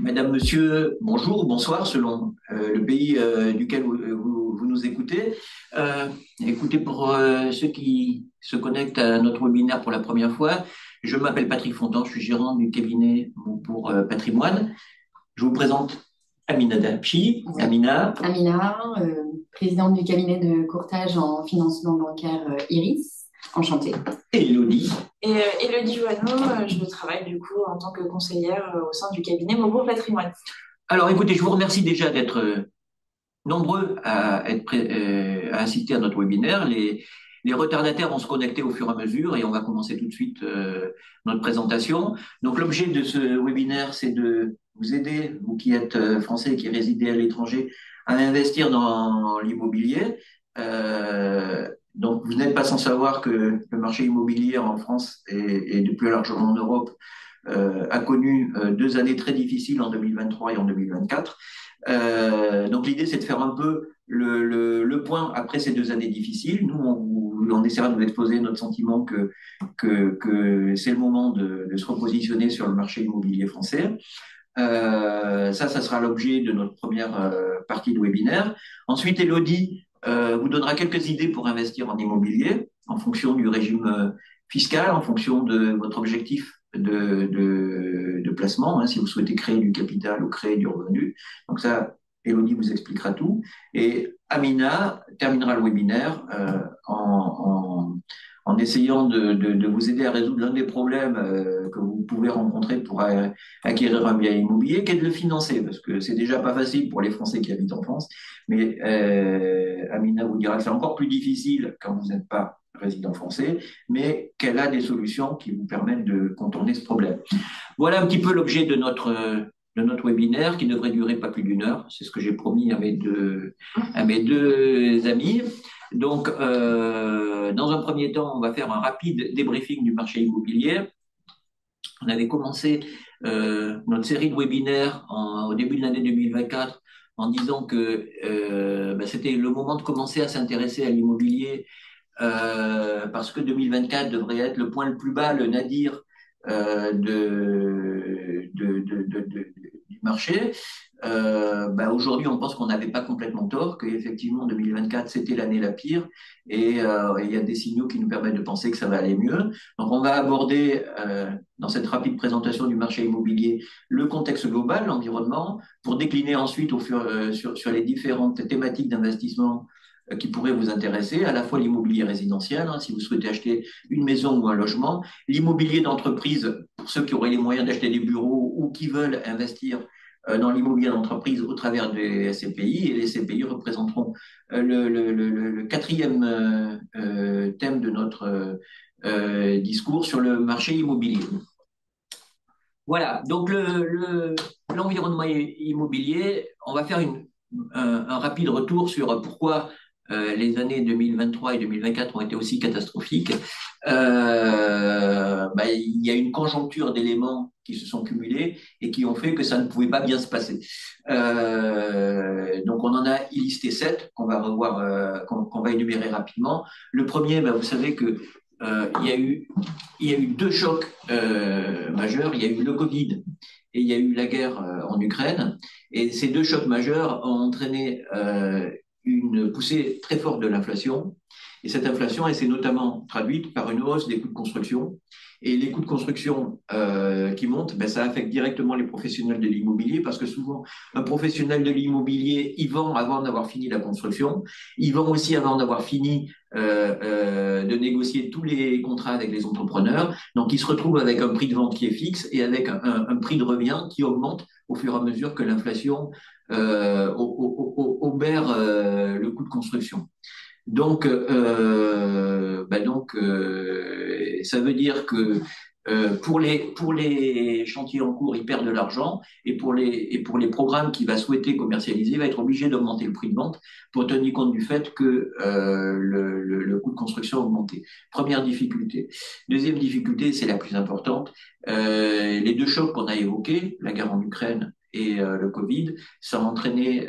Madame, monsieur, bonjour, bonsoir, selon le pays duquel vous nous écoutez. Écoutez, pour ceux qui se connectent à notre webinaire pour la première fois, je m'appelle Patrick Fontan, je suis gérant du cabinet pour Patrimoine. Je vous présente Amina Dapchi. Oui. Amina Amina, présidente du cabinet de courtage en financement bancaire Iris. Enchantée. et Elodie. Élodie Joanneau, je travaille du coup en tant que conseillère au sein du cabinet Maubourg Patrimoine. Alors écoutez, je vous remercie déjà d'être nombreux à assister à notre webinaire. Les retardataires vont se connecter au fur et à mesure et on va commencer tout de suite notre présentation. Donc l'objet de ce webinaire, c'est de vous aider, vous qui êtes français et qui résidez à l'étranger, à investir dans l'immobilier. Donc vous n'êtes pas sans savoir que le marché immobilier en France et de plus largement en Europe a connu 2 années très difficiles en 2023 et en 2024. Donc l'idée, c'est de faire un peu le point après ces 2 années difficiles. Nous, on essaiera de vous exposer notre sentiment que c'est le moment de se repositionner sur le marché immobilier français. Ça sera l'objet de notre première partie de webinaire. Ensuite, Elodie vous donnera quelques idées pour investir en immobilier en fonction du régime fiscal, en fonction de votre objectif de placement, hein, si vous souhaitez créer du capital ou créer du revenu. Donc ça, Elodie vous expliquera tout. Et Amina terminera le webinaire en essayant de vous aider à résoudre l'un des problèmes que vous pouvez rencontrer pour acquérir un bien immobilier, qui est de le financer, parce que c'est déjà pas facile pour les Français qui habitent en France, mais Amina vous dira que c'est encore plus difficile quand vous n'êtes pas résident français, mais qu'elle a des solutions qui vous permettent de contourner ce problème. Voilà un petit peu l'objet de notre webinaire qui devrait durer pas plus d'1 heure. C'est ce que j'ai promis à mes deux amis. Donc, dans un premier temps, on va faire un rapide débriefing du marché immobilier. On avait commencé notre série de webinaires au début de l'année 2024 en disant que c'était le moment de commencer à s'intéresser à l'immobilier parce que 2024 devrait être le point le plus bas, le nadir du marché. Aujourd'hui, on pense qu'on n'avait pas complètement tort, qu'effectivement 2024 c'était l'année la pire, et il y a des signaux qui nous permettent de penser que ça va aller mieux. Donc, on va aborder dans cette rapide présentation du marché immobilier le contexte global, l'environnement, pour décliner ensuite sur les différentes thématiques d'investissement qui pourraient vous intéresser, à la fois l'immobilier résidentiel, hein, si vous souhaitez acheter une maison ou un logement, l'immobilier d'entreprise, pour ceux qui auraient les moyens d'acheter des bureaux ou qui veulent investir dans l'immobilier d'entreprise au travers des SCPI, et les SCPI représenteront le quatrième thème de notre discours sur le marché immobilier. Voilà, donc l'environnement immobilier, on va faire un rapide retour sur pourquoi les années 2023 et 2024 ont été aussi catastrophiques. Il y a une conjoncture d'éléments qui se sont cumulés et qui ont fait que ça ne pouvait pas bien se passer. Donc on en a listé 7 qu'on va revoir, qu'on va énumérer rapidement. Le premier, vous savez que il y a eu 2 chocs majeurs. Il y a eu le Covid et il y a eu la guerre en Ukraine. Et ces 2 chocs majeurs ont entraîné une poussée très forte de l'inflation. Et cette inflation, elle s'est notamment traduite par une hausse des coûts de construction. Et les coûts de construction qui montent, ça affecte directement les professionnels de l'immobilier parce que souvent, un professionnel de l'immobilier, il vend avant d'avoir fini la construction. Il vend aussi avant d'avoir fini de négocier tous les contrats avec les entrepreneurs. Donc, il se retrouve avec un prix de vente qui est fixe et avec un prix de revient qui augmente au fur et à mesure que l'inflation obère le coût de construction. Donc, ça veut dire que pour les chantiers en cours, ils perdent de l'argent et pour les programmes qu'il va souhaiter commercialiser, il va être obligé d'augmenter le prix de vente pour tenir compte du fait que le coût de construction a augmenté. Première difficulté. Deuxième difficulté, c'est la plus importante. Les 2 chocs qu'on a évoqués, la guerre en Ukraine et le Covid, ça a entraîné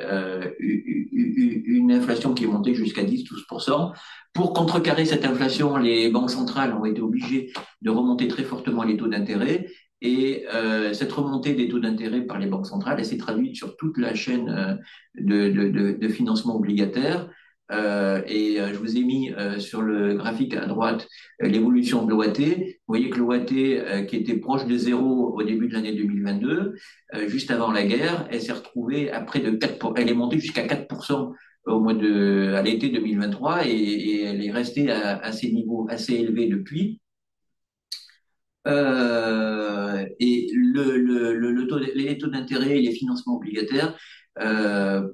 une inflation qui est montée jusqu'à 10-12%. Pour contrecarrer cette inflation, les banques centrales ont été obligées de remonter très fortement les taux d'intérêt Et cette remontée des taux d'intérêt par les banques centrales, elle s'est traduite sur toute la chaîne de financement obligataire. Je vous ai mis sur le graphique à droite l'évolution de l'OAT. Vous voyez que l'OAT, qui était proche de zéro au début de l'année 2022, juste avant la guerre, elle s'est retrouvée à près de 4%, elle est montée jusqu'à 4% à l'été 2023 et elle est restée à ces niveaux assez élevés depuis. Les taux d'intérêt et les financements obligataires, ben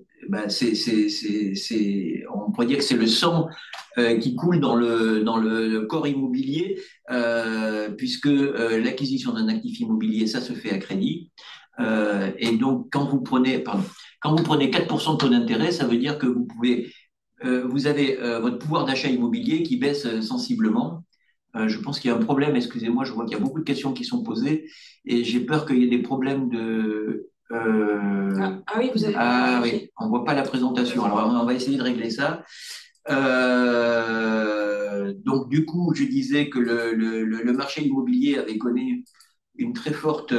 on pourrait dire que c'est le sang qui coule dans le corps immobilier, puisque l'acquisition d'un actif immobilier, ça se fait à crédit. Et donc, quand vous prenez 4% de taux d'intérêt, ça veut dire que vous avez votre pouvoir d'achat immobilier qui baisse sensiblement. Je pense qu'il y a un problème, excusez-moi, je vois qu'il y a beaucoup de questions qui sont posées et j'ai peur qu'il y ait des problèmes de... Oui, vous avez... Ah oui, on voit pas la présentation. Alors, on va essayer de régler ça. Donc, du coup, je disais que le marché immobilier avait connu une très forte...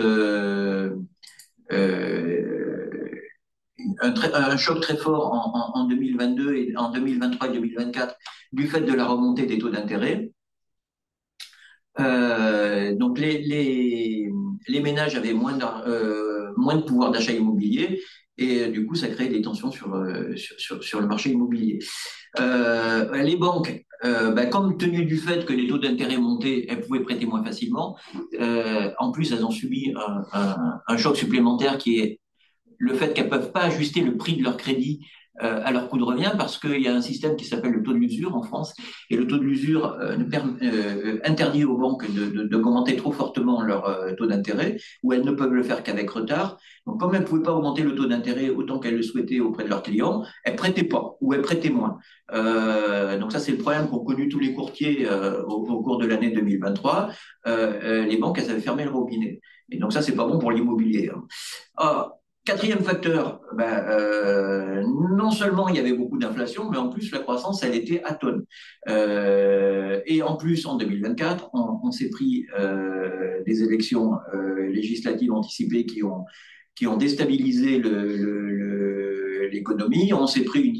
un choc très fort en 2022 et en 2023 et 2024 du fait de la remontée des taux d'intérêt. Donc les ménages avaient moins de pouvoir d'achat immobilier et du coup ça créait des tensions sur le marché immobilier. Les banques, compte tenu du fait que les taux d'intérêt montaient, elles pouvaient prêter moins facilement. En plus, elles ont subi un choc supplémentaire qui est le fait qu'elles peuvent pas ajuster le prix de leur crédit à leur coût de revient parce qu'il y a un système qui s'appelle le taux de l'usure en France et le taux de l'usure interdit aux banques d'augmenter trop fortement leur taux d'intérêt ou elles ne peuvent le faire qu'avec retard. Donc comme elles ne pouvaient pas augmenter le taux d'intérêt autant qu'elles le souhaitaient auprès de leurs clients, elles prêtaient pas ou elles prêtaient moins. Donc ça c'est le problème qu'ont connu tous les courtiers au cours de l'année 2023. Les banques elles avaient fermé le robinet. Et donc ça c'est pas bon pour l'immobilier. Quatrième facteur, non seulement il y avait beaucoup d'inflation, mais en plus la croissance, elle était atone. Et en plus, en 2024, on s'est pris des élections législatives anticipées qui ont déstabilisé l'économie. On s'est pris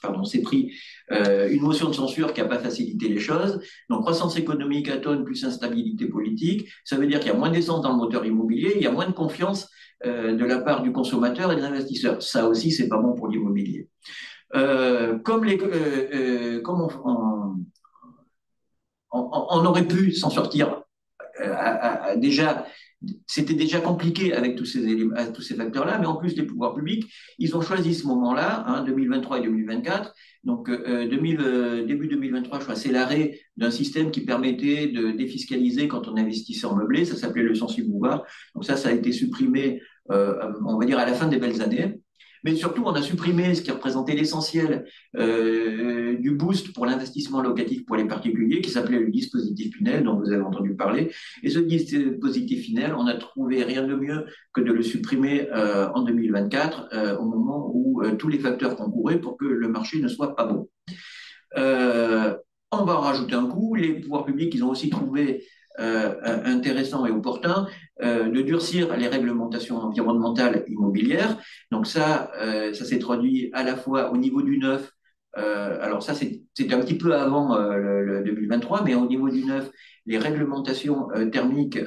on s'est pris une motion de censure qui n'a pas facilité les choses. Donc croissance économique atone plus instabilité politique, ça veut dire qu'il y a moins d'essence dans le moteur immobilier, il y a moins de confiance de la part du consommateur et des investisseurs. Ça aussi, c'est pas bon pour l'immobilier. Comme on aurait pu s'en sortir déjà, c'était déjà compliqué avec tous ces facteurs-là, mais en plus, les pouvoirs publics, ils ont choisi ce moment-là, 2023 et 2024. Donc, début 2023, je crois, c'est l'arrêt d'un système qui permettait de défiscaliser quand on investissait en meublé. Ça s'appelait le censi-bouvard. Donc ça a été supprimé, on va dire, à la fin des belles années. Mais surtout, on a supprimé ce qui représentait l'essentiel du boost pour l'investissement locatif pour les particuliers, qui s'appelait le dispositif Pinel, dont vous avez entendu parler. Et ce dispositif Pinel, on a trouvé rien de mieux que de le supprimer en 2024, au moment où tous les facteurs concouraient pour que le marché ne soit pas bon. On va en rajouter un coup. Les pouvoirs publics, ils ont aussi trouvé intéressant et opportun de durcir les réglementations environnementales immobilières. Donc ça s'est traduit à la fois au niveau du neuf. Alors ça, c'était un petit peu avant le 2023, mais au niveau du neuf, les réglementations thermiques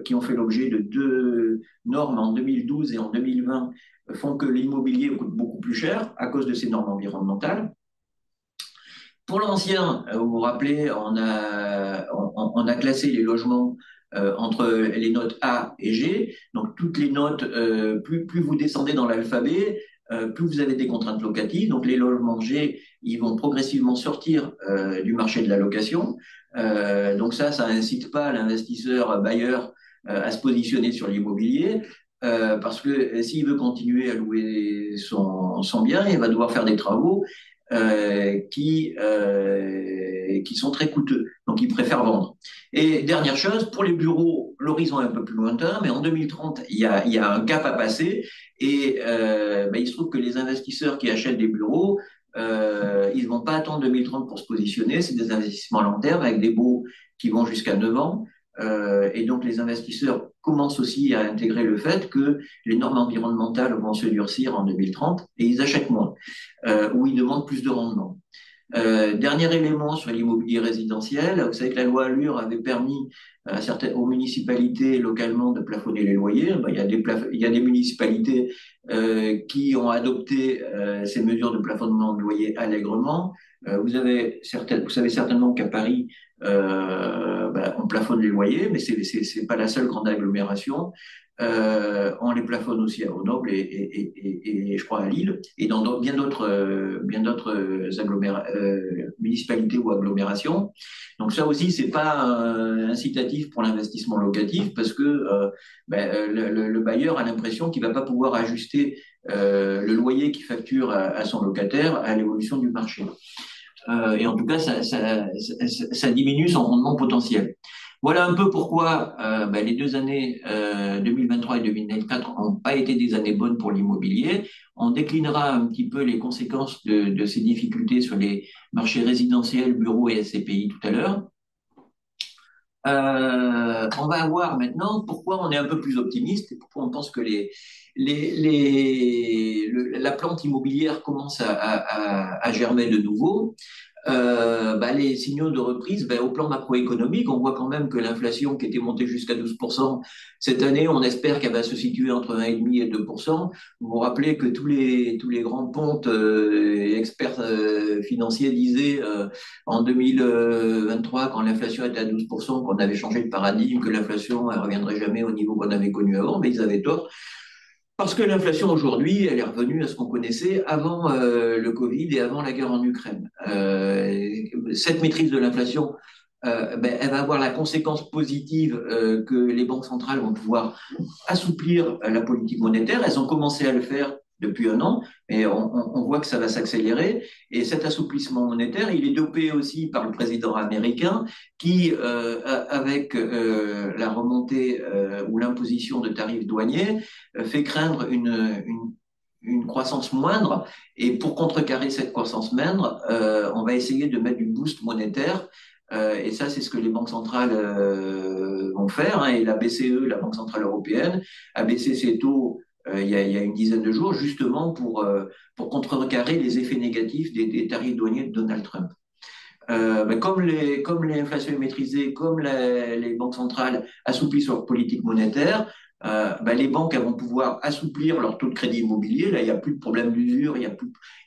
qui ont fait l'objet de deux normes en 2012 et en 2020 font que l'immobilier coûte beaucoup plus cher à cause de ces normes environnementales. Pour l'ancien, vous vous rappelez, on a classé les logements entre les notes A et G. Donc toutes les notes, plus vous descendez dans l'alphabet, plus vous avez des contraintes locatives. Donc les logements G, ils vont progressivement sortir du marché de la location. Donc ça incite pas l'investisseur bailleur à se positionner sur l'immobilier. Parce que s'il veut continuer à louer son bien, il va devoir faire des travaux qui sont très coûteux. Donc, ils préfèrent vendre. Et dernière chose, pour les bureaux, l'horizon est un peu plus lointain, mais en 2030, il y a un cap à passer. Et il se trouve que les investisseurs qui achètent des bureaux, ils ne vont pas attendre 2030 pour se positionner. C'est des investissements à long terme avec des baux qui vont jusqu'à 9 ans. Et donc les investisseurs commencent aussi à intégrer le fait que les normes environnementales vont se durcir en 2030 et ils achètent moins, ou ils demandent plus de rendement. Dernier élément sur l'immobilier résidentiel, vous savez que la loi Allure avait permis aux municipalités localement de plafonner les loyers. Ben, il y a des municipalités qui ont adopté ces mesures de plafonnement de loyer allègrement. Vous savez certainement qu'à Paris, ben, on plafonne les loyers, mais c'est pas la seule grande agglomération. On les plafonne aussi à Grenoble et je crois à Lille et dans bien d'autres municipalités ou agglomérations. Donc ça aussi c'est pas incitatif pour l'investissement locatif parce que le bailleur a l'impression qu'il va pas pouvoir ajuster le loyer qu'il facture à son locataire à l'évolution du marché. Et en tout cas, ça diminue son rendement potentiel. Voilà un peu pourquoi les 2 années 2023 et 2024 n'ont pas été des années bonnes pour l'immobilier. On déclinera un petit peu les conséquences de ces difficultés sur les marchés résidentiels, bureaux et SCPI tout à l'heure. On va voir maintenant pourquoi on est un peu plus optimiste et pourquoi on pense que la plante immobilière commence à germer de nouveau. Les signaux de reprise, au plan macroéconomique, on voit quand même que l'inflation qui était montée jusqu'à 12%, cette année, on espère qu'elle va se situer entre 1,5 et 2%. Vous vous rappelez que tous les grands pontes et experts financiers disaient en 2023, quand l'inflation était à 12%, qu'on avait changé de paradigme, que l'inflation ne reviendrait jamais au niveau qu'on avait connu avant, mais ils avaient tort. Parce que l'inflation aujourd'hui, elle est revenue à ce qu'on connaissait avant le Covid et avant la guerre en Ukraine. Cette maîtrise de l'inflation, elle va avoir la conséquence positive que les banques centrales vont pouvoir assouplir la politique monétaire. Elles ont commencé à le faire depuis un an, mais on voit que ça va s'accélérer. Et cet assouplissement monétaire, il est dopé aussi par le président américain qui, avec la remontée ou l'imposition de tarifs douaniers, fait craindre une croissance moindre. Et pour contrecarrer cette croissance moindre, on va essayer de mettre du boost monétaire. Et ça, c'est ce que les banques centrales vont faire. Et la BCE, la Banque centrale européenne, a baissé ses taux il y a une dizaine de jours, justement pour contrecarrer les effets négatifs des tarifs douaniers de Donald Trump. Comme l'inflation est maîtrisée, comme les banques centrales assouplissent leur politique monétaire, les banques elles vont pouvoir assouplir leur taux de crédit immobilier. Là, il n'y a plus de problème d'usure,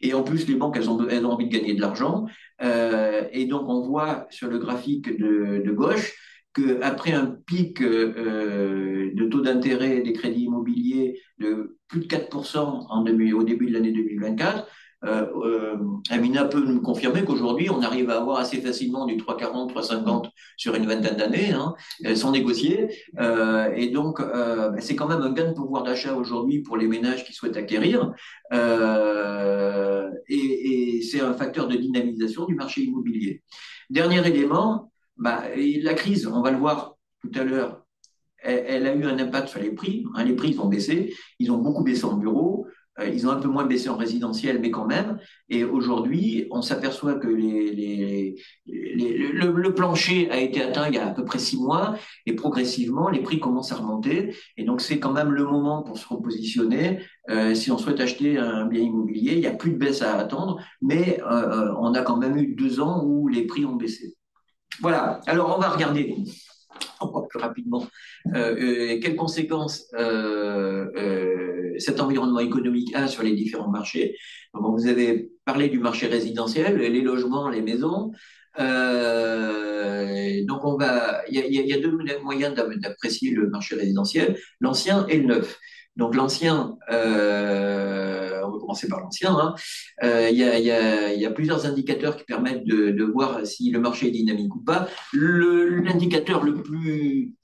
et en plus les banques elles ont envie de gagner de l'argent. Et donc on voit sur le graphique de gauche qu'après un pic de taux d'intérêt des crédits immobiliers de plus de 4% au début de l'année 2024, Amina peut nous confirmer qu'aujourd'hui, on arrive à avoir assez facilement du 3,40, 3,50 sur une vingtaine d'années, sans négocier. Et donc, c'est quand même un gain de pouvoir d'achat aujourd'hui pour les ménages qui souhaitent acquérir. Et c'est un facteur de dynamisation du marché immobilier. Dernier élément, la crise, on va le voir tout à l'heure, elle a eu un impact sur les prix. Les prix ont baissé. Ils ont beaucoup baissé en bureau. Ils ont un peu moins baissé en résidentiel, mais quand même. Et aujourd'hui, on s'aperçoit que le plancher a été atteint il y a à peu près 6 mois, et progressivement, les prix commencent à remonter. Et donc, c'est quand même le moment pour se repositionner. Si on souhaite acheter un bien immobilier, il n'y a plus de baisse à attendre, mais on a quand même eu 2 ans où les prix ont baissé. Voilà. Alors, on va regarder encore plus rapidement quelles conséquences cet environnement économique a sur les différents marchés. Donc, vous avez parlé du marché résidentiel, les logements, les maisons. Donc il y a deux moyens d'apprécier le marché résidentiel, l'ancien et le neuf. Donc l'ancien, on va commencer par l'ancien. Il y a plusieurs indicateurs qui permettent de voir si le marché est dynamique ou pas. L'indicateur le plus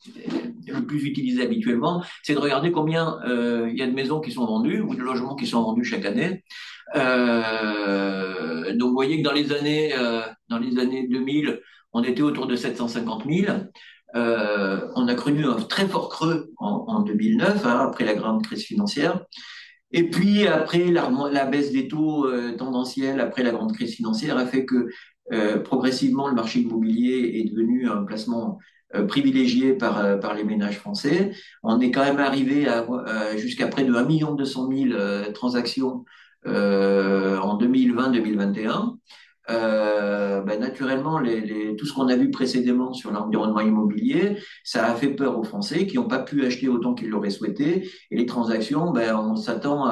utilisé habituellement, c'est de regarder combien il y a de maisons qui sont vendues ou de logements qui sont vendus chaque année. Donc vous voyez que dans les années 2000, on était autour de 750 000. On a connu un très fort creux en 2009, après la grande crise financière. Et puis après la baisse des taux tendanciels après la grande crise financière a fait que progressivement le marché immobilier est devenu un placement privilégié par les ménages français. On est quand même arrivé jusqu'à près de 1,2 million transactions en 2020-2021. Naturellement, tout ce qu'on a vu précédemment sur l'environnement immobilier, ça a fait peur aux Français qui n'ont pas pu acheter autant qu'ils l'auraient souhaité. Et les transactions, on s'attend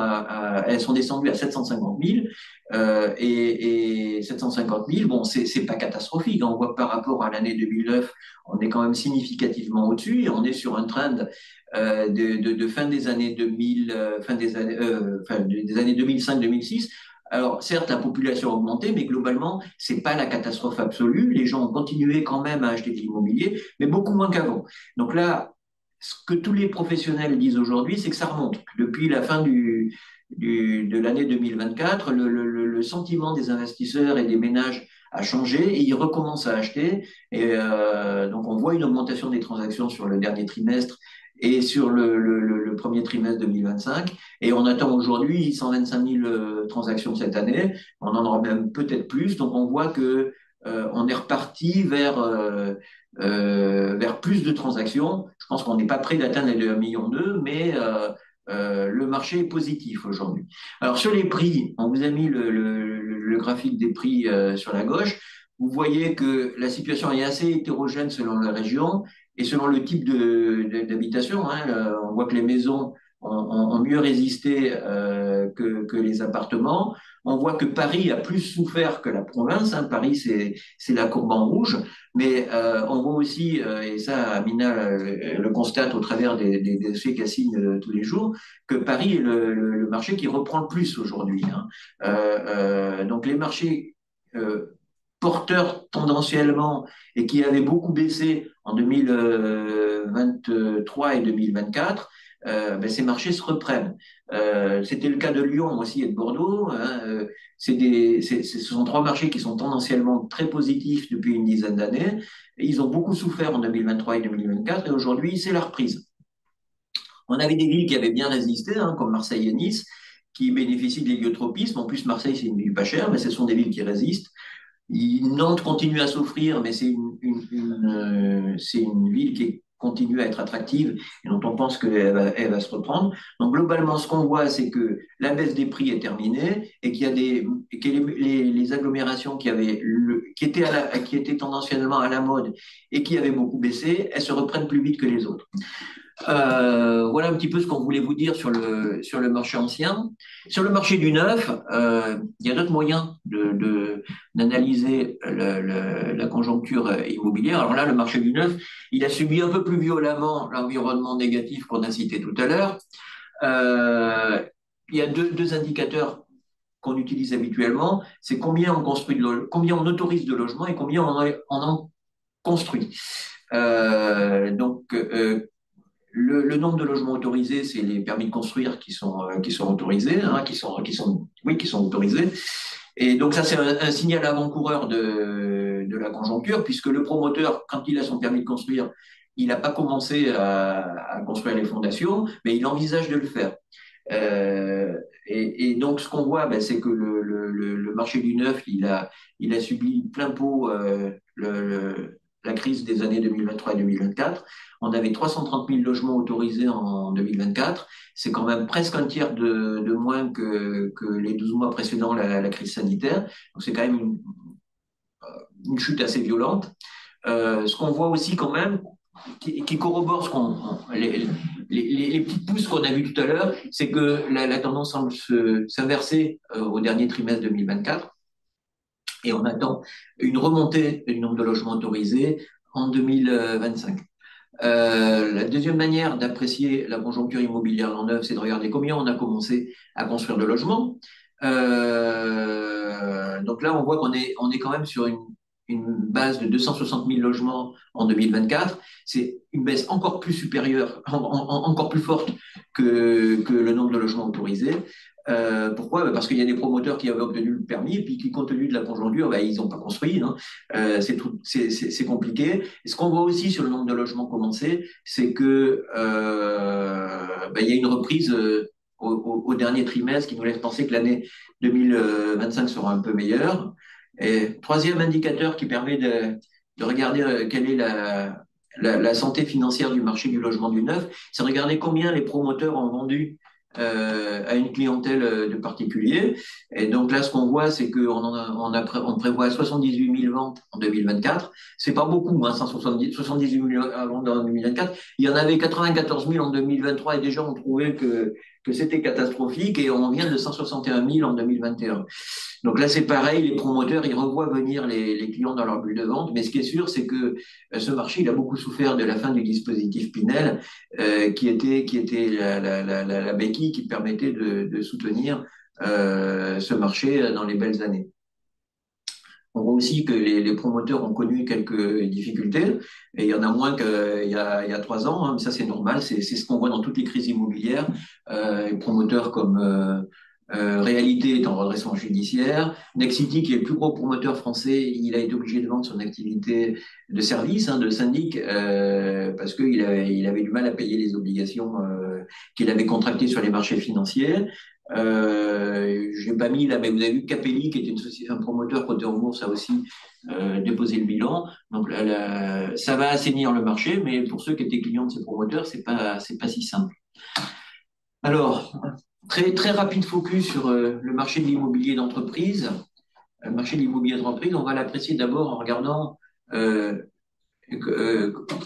elles sont descendues à 750 000. Et 750 000, bon, c'est pas catastrophique. On voit que par rapport à l'année 2009, on est quand même significativement au-dessus et on est sur un trend de fin des années 2000, des années 2005-2006. Alors, certes, la population a augmenté, mais globalement, c'est pas la catastrophe absolue. Les gens ont continué quand même à acheter de l'immobilier, mais beaucoup moins qu'avant. Donc là, ce que tous les professionnels disent aujourd'hui, c'est que ça remonte. Depuis la fin de l'année 2024, le sentiment des investisseurs et des ménages a changé et ils recommencent à acheter. Et donc, on voit une augmentation des transactions sur le dernier trimestre et sur le premier trimestre 2025. Et on attend aujourd'hui 125 000 transactions cette année. On en aura même peut-être plus. Donc, on voit que on est reparti vers plus de transactions. Je pense qu'on n'est pas près d'atteindre les 2,2 millions, mais le marché est positif aujourd'hui. Alors, sur les prix, on vous a mis le graphique des prix sur la gauche. Vous voyez que la situation est assez hétérogène selon la région et selon le type d'habitation. On voit que les maisons ont mieux résisté que les appartements. On voit que Paris a plus souffert que la province. Paris, c'est la courbe en rouge. Mais on voit aussi, et ça, Amina le constate au travers des dossiers qu'elle signe tous les jours, que Paris est le marché qui reprend le plus aujourd'hui. Donc les marchés porteurs tendanciellement et qui avaient beaucoup baissé en 2023 et 2024, ces marchés se reprennent. C'était le cas de Lyon aussi et de Bordeaux. Ce sont trois marchés qui sont tendanciellement très positifs depuis une dizaine d'années. Ils ont beaucoup souffert en 2023 et 2024 et aujourd'hui, c'est la reprise. On avait des villes qui avaient bien résisté, comme Marseille et Nice, qui bénéficient de l'héliotropisme. En plus, Marseille, c'est une ville pas chère, mais ce sont des villes qui résistent. Nantes continue à souffrir, mais c'est une ville qui continue à être attractive et dont on pense qu'elle va se reprendre. Donc globalement, ce qu'on voit, c'est que la baisse des prix est terminée et qu'il y a que les agglomérations qui étaient tendanciellement à la mode et qui avaient beaucoup baissé, elles se reprennent plus vite que les autres. Voilà un petit peu ce qu'on voulait vous dire sur le marché ancien. Sur le marché du neuf, il y a d'autres moyens d'analyser la conjoncture immobilière. Alors là, le marché du neuf, il a subi un peu plus violemment l'environnement négatif qu'on a cité tout à l'heure. Il y a deux indicateurs qu'on utilise habituellement, c'est combien on construit combien on autorise de logements et combien on en construit. Le nombre de logements autorisés, c'est les permis de construire qui sont autorisés, qui sont autorisés. Et donc ça, c'est un signal avant-coureur de la conjoncture, puisque le promoteur, quand il a son permis de construire, il n'a pas commencé à construire les fondations, mais il envisage de le faire. Et donc ce qu'on voit, c'est que le marché du neuf, il a subi plein pot la crise des années 2023 et 2024. On avait 330 000 logements autorisés en 2024. C'est quand même presque un tiers de moins que les 12 mois précédant la crise sanitaire. Donc c'est quand même une chute assez violente. Ce qu'on voit aussi quand même, qui corrobore les petites pousses qu'on a vues tout à l'heure, c'est que la tendance semble s'inverser au dernier trimestre 2024. Et on attend une remontée du nombre de logements autorisés en 2025. La deuxième manière d'apprécier la conjoncture immobilière en neuf, c'est de regarder combien on a commencé à construire de logements. Donc là, on voit qu'on est quand même sur une base de 260 000 logements en 2024. C'est une baisse encore plus supérieure, encore plus forte que le nombre de logements autorisés. Pourquoi? Parce qu'il y a des promoteurs qui avaient obtenu le permis et puis qui, compte tenu de la conjoncture, ils n'ont pas construit. C'est compliqué. Et ce qu'on voit aussi sur le nombre de logements commencés, c'est que il y a une reprise au dernier trimestre qui nous laisse penser que l'année 2025 sera un peu meilleure. Et troisième indicateur qui permet de regarder quelle est la santé financière du marché du logement du neuf, c'est regarder combien les promoteurs ont vendu à une clientèle de particuliers. Et donc là, ce qu'on voit, c'est on prévoit 78 000 ventes en 2024. C'est pas beaucoup, hein, 78 000 ventes en 2024. Il y en avait 94 000 en 2023 et déjà on trouvait que c'était catastrophique et on vient de 161 000 en 2021. Donc là, c'est pareil, les promoteurs, ils revoient venir les clients dans leur bulle de vente, mais ce qui est sûr, c'est que ce marché, il a beaucoup souffert de la fin du dispositif Pinel, qui était la béquille qui permettait de soutenir ce marché dans les belles années. On voit aussi que les promoteurs ont connu quelques difficultés, et il y en a moins qu'il y a 3 ans, hein, mais ça c'est normal, c'est ce qu'on voit dans toutes les crises immobilières. Les promoteurs comme Réalité est en redressement judiciaire. Nexity, qui est le plus gros promoteur français, il a été obligé de vendre son activité de service, hein, de syndic, parce qu'il avait du mal à payer les obligations qu'il avait contractées sur les marchés financiers. J'ai pas mis là, mais vous avez vu Capelli, qui était un promoteur coté en bourse, a aussi déposé le bilan. Donc ça va assainir le marché, mais pour ceux qui étaient clients de ces promoteurs, c'est pas si simple. Alors, très très rapide focus sur le marché de l'immobilier d'entreprise. Le marché de l'immobilier d'entreprise, on va l'apprécier d'abord en regardant euh,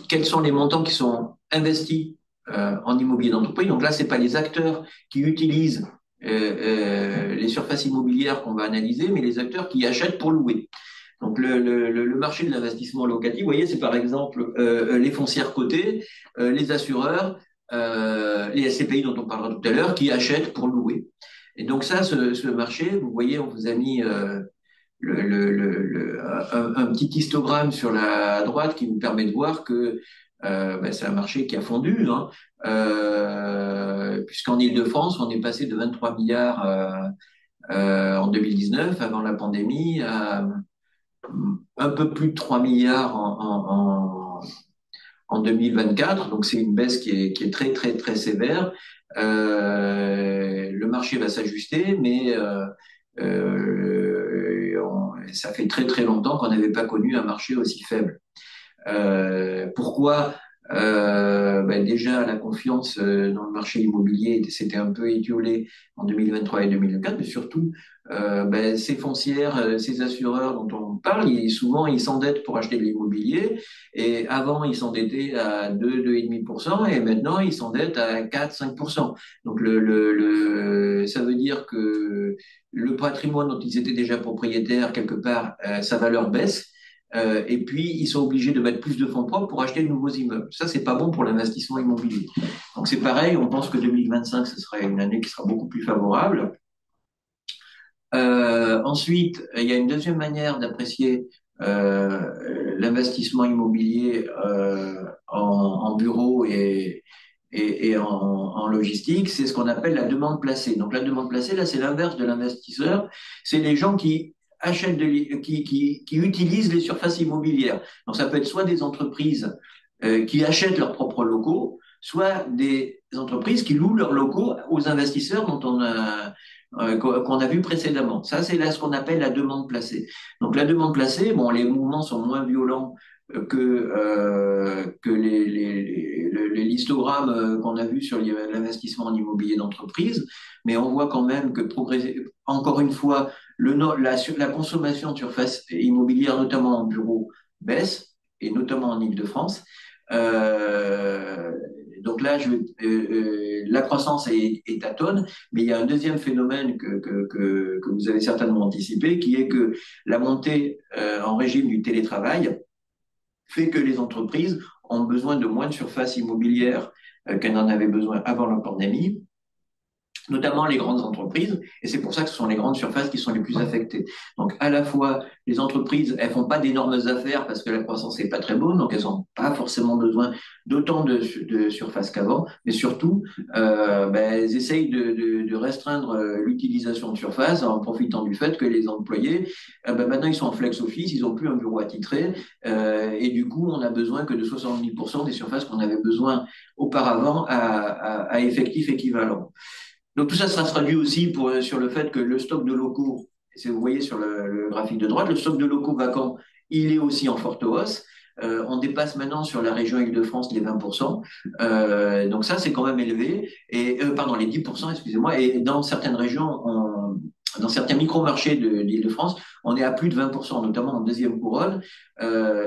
quels sont les montants qui sont investis en immobilier d'entreprise. Donc là, c'est pas les acteurs qui utilisent les surfaces immobilières qu'on va analyser, mais les acteurs qui achètent pour louer. Donc le marché de l'investissement locatif, vous voyez, c'est par exemple les foncières cotées, les assureurs, les SCPI dont on parlera tout à l'heure, qui achètent pour louer. Et donc ça, ce marché, vous voyez, on vous a mis un petit histogramme sur la droite qui vous permet de voir que c'est un marché qui a fondu, hein, puisqu'en Île-de-France, on est passé de 23 milliards en 2019, avant la pandémie, à un peu plus de 3 milliards en 2024. Donc c'est une baisse qui est très très très sévère. Le marché va s'ajuster, mais ça fait très très longtemps qu'on n'avait pas connu un marché aussi faible. Pourquoi déjà, la confiance dans le marché immobilier s'était un peu étiolée en 2023 et 2024, mais surtout, ces foncières, ces assureurs dont on parle, souvent, ils s'endettent pour acheter de l'immobilier. Et avant, ils s'endettaient à 2,5%, et maintenant, ils s'endettent à 4-5%. Donc, ça veut dire que le patrimoine dont ils étaient déjà propriétaires, quelque part, sa valeur baisse. Et puis, ils sont obligés de mettre plus de fonds propres pour acheter de nouveaux immeubles. Ça, c'est pas bon pour l'investissement immobilier. Donc, c'est pareil, on pense que 2025, ce sera une année qui sera beaucoup plus favorable. Ensuite, il y a une deuxième manière d'apprécier l'investissement immobilier en bureau et en logistique, c'est ce qu'on appelle la demande placée. Donc, la demande placée, là, c'est l'inverse de l'investisseur. C'est les gens qui achètent qui utilisent les surfaces immobilières. Donc, ça peut être soit des entreprises qui achètent leurs propres locaux, soit des entreprises qui louent leurs locaux aux investisseurs qu'on a vu précédemment. Ça, c'est là ce qu'on appelle la demande placée. Donc, la demande placée, bon, les mouvements sont moins violents que les histogrammes qu'on a vus sur l'investissement en immobilier d'entreprise, mais on voit quand même que encore une fois, la consommation de surface immobilière, notamment en bureau, baisse, et notamment en Île-de-France. Euh, donc là, la croissance est atone, mais il y a un deuxième phénomène que vous avez certainement anticipé, qui est que la montée en régime du télétravail fait que les entreprises ont besoin de moins de surface immobilière qu'elles n'en avaient besoin avant la pandémie, notamment les grandes entreprises, et c'est pour ça que ce sont les grandes surfaces qui sont les plus affectées. Donc, à la fois, les entreprises, elles font pas d'énormes affaires parce que la croissance est pas très bonne, donc elles ont pas forcément besoin d'autant de surface qu'avant, mais surtout, elles essayent de restreindre l'utilisation de surface en profitant du fait que les employés, maintenant, ils sont en flex office, ils ont plus un bureau attitré, et du coup, on a besoin que de 70% des surfaces qu'on avait besoin auparavant à effectif équivalent. Donc tout ça sera traduit aussi sur le fait que le stock de locaux, vous voyez sur le graphique de droite, le stock de locaux vacants, il est aussi en forte hausse. On dépasse maintenant sur la région Île-de-France les 20%. Donc ça, c'est quand même élevé. Et pardon, les 10%, excusez-moi. Et dans certaines régions, dans certains micro-marchés de l'Île-de-France, on est à plus de 20%, notamment en deuxième couronne.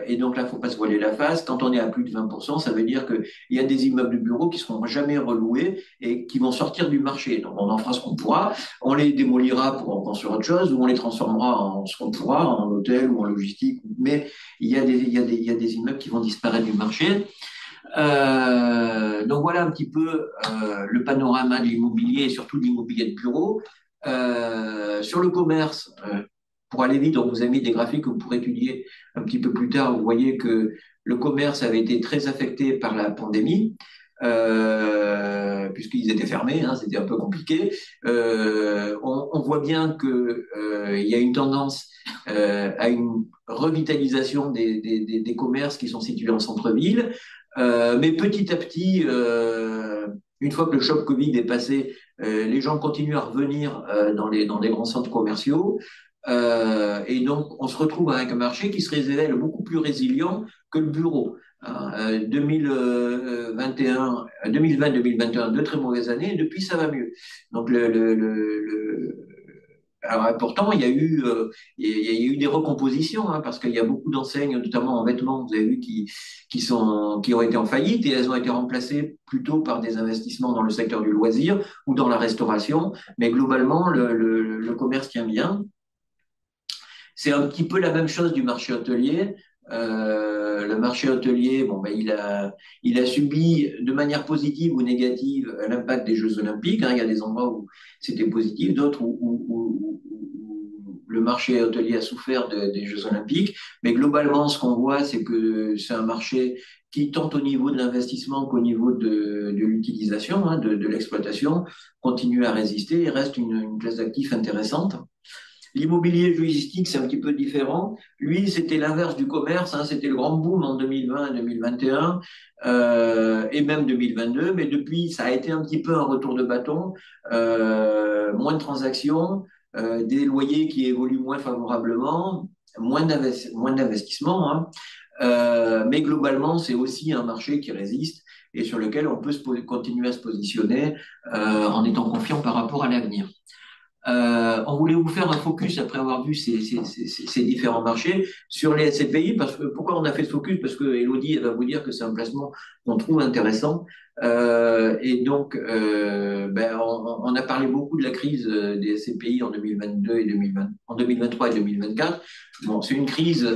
Et donc là, faut pas se voiler la face. Quand on est à plus de 20%, ça veut dire qu'il y a des immeubles de bureaux qui seront jamais reloués et qui vont sortir du marché. Donc on en fera ce qu'on pourra. On les démolira pour en construire autre chose, ou on les transformera en ce qu'on pourra, en hôtel ou en logistique. Mais il y a des immeubles qui vont disparaître du marché. Donc voilà un petit peu le panorama de l'immobilier et surtout de l'immobilier de bureau. Sur le commerce, pour aller vite, donc vous avez mis des graphiques que vous pourrez étudier un petit peu plus tard. Vous voyez que le commerce avait été très affecté par la pandémie, puisqu'ils étaient fermés, hein, c'était un peu compliqué. On voit bien que il y a une tendance à une revitalisation des commerces qui sont situés en centre-ville. Mais petit à petit, une fois que le choc Covid est passé, les gens continuent à revenir dans les grands centres commerciaux. Et donc, on se retrouve avec un marché qui se révèle beaucoup plus résilient que le bureau. 2021, 2020-2021, deux très mauvaises années, et depuis ça va mieux. Donc, alors, pourtant, il y a eu des recompositions, hein, parce qu'il y a beaucoup d'enseignes, notamment en vêtements, vous avez vu, qui ont été en faillite et elles ont été remplacées plutôt par des investissements dans le secteur du loisir ou dans la restauration. Mais globalement, le commerce tient bien. C'est un petit peu la même chose du marché hôtelier. Le marché hôtelier, bon, ben, il a subi de manière positive ou négative l'impact des Jeux Olympiques, hein. Il y a des endroits où c'était positif, d'autres où le marché hôtelier a souffert des Jeux Olympiques. Mais globalement, ce qu'on voit, c'est que c'est un marché qui, tant au niveau de l'investissement qu'au niveau de l'utilisation, hein, de l'exploitation, continue à résister et reste une classe d'actifs intéressante. L'immobilier logistique, c'est un petit peu différent. Lui, c'était l'inverse du commerce, hein, c'était le grand boom en 2020 et 2021, et même 2022. Mais depuis, ça a été un petit peu un retour de bâton, moins de transactions, des loyers qui évoluent moins favorablement, moins d'investissement, hein. Mais globalement, c'est aussi un marché qui résiste et sur lequel on peut continuer à se positionner en étant confiant par rapport à l'avenir. On voulait vous faire un focus après avoir vu ces différents marchés sur les SCPI. Parce que pourquoi on a fait ce focus? Parce que Elodie, elle va vous dire que c'est un placement qu'on trouve intéressant. Et donc, ben, on a parlé beaucoup de la crise des SCPI en 2022 et 2020, en 2023 et 2024. Bon, c'est une crise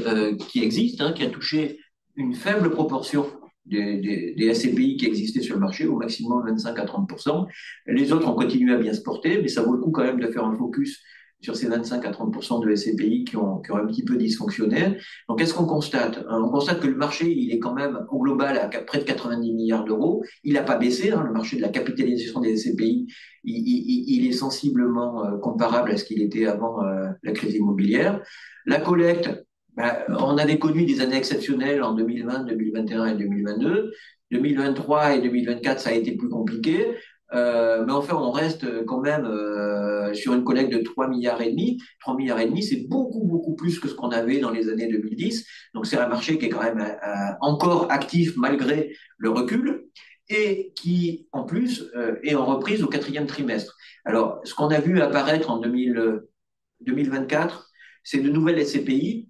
qui existe, hein, qui a touché une faible proportion des SCPI qui existaient sur le marché, au maximum 25 à 30%. Les autres ont continué à bien se porter, mais ça vaut le coup quand même de faire un focus sur ces 25 à 30% de SCPI qui ont un petit peu dysfonctionné. Donc, qu'est-ce qu'on constate? On constate que le marché, il est quand même au global à près de 90 milliards d'euros. Il n'a pas baissé, hein, le marché de la capitalisation des SCPI, il est sensiblement comparable à ce qu'il était avant la crise immobilière. La collecte, ben, on avait connu des années exceptionnelles en 2020, 2021 et 2022. 2023 et 2024, ça a été plus compliqué. Mais enfin, on reste quand même sur une collecte de 3 milliards et demi. 3 milliards et demi, c'est beaucoup, beaucoup plus que ce qu'on avait dans les années 2010. Donc, c'est un marché qui est quand même encore actif malgré le recul et qui, en plus, est en reprise au quatrième trimestre. Alors, ce qu'on a vu apparaître en 2024, c'est de nouvelles SCPI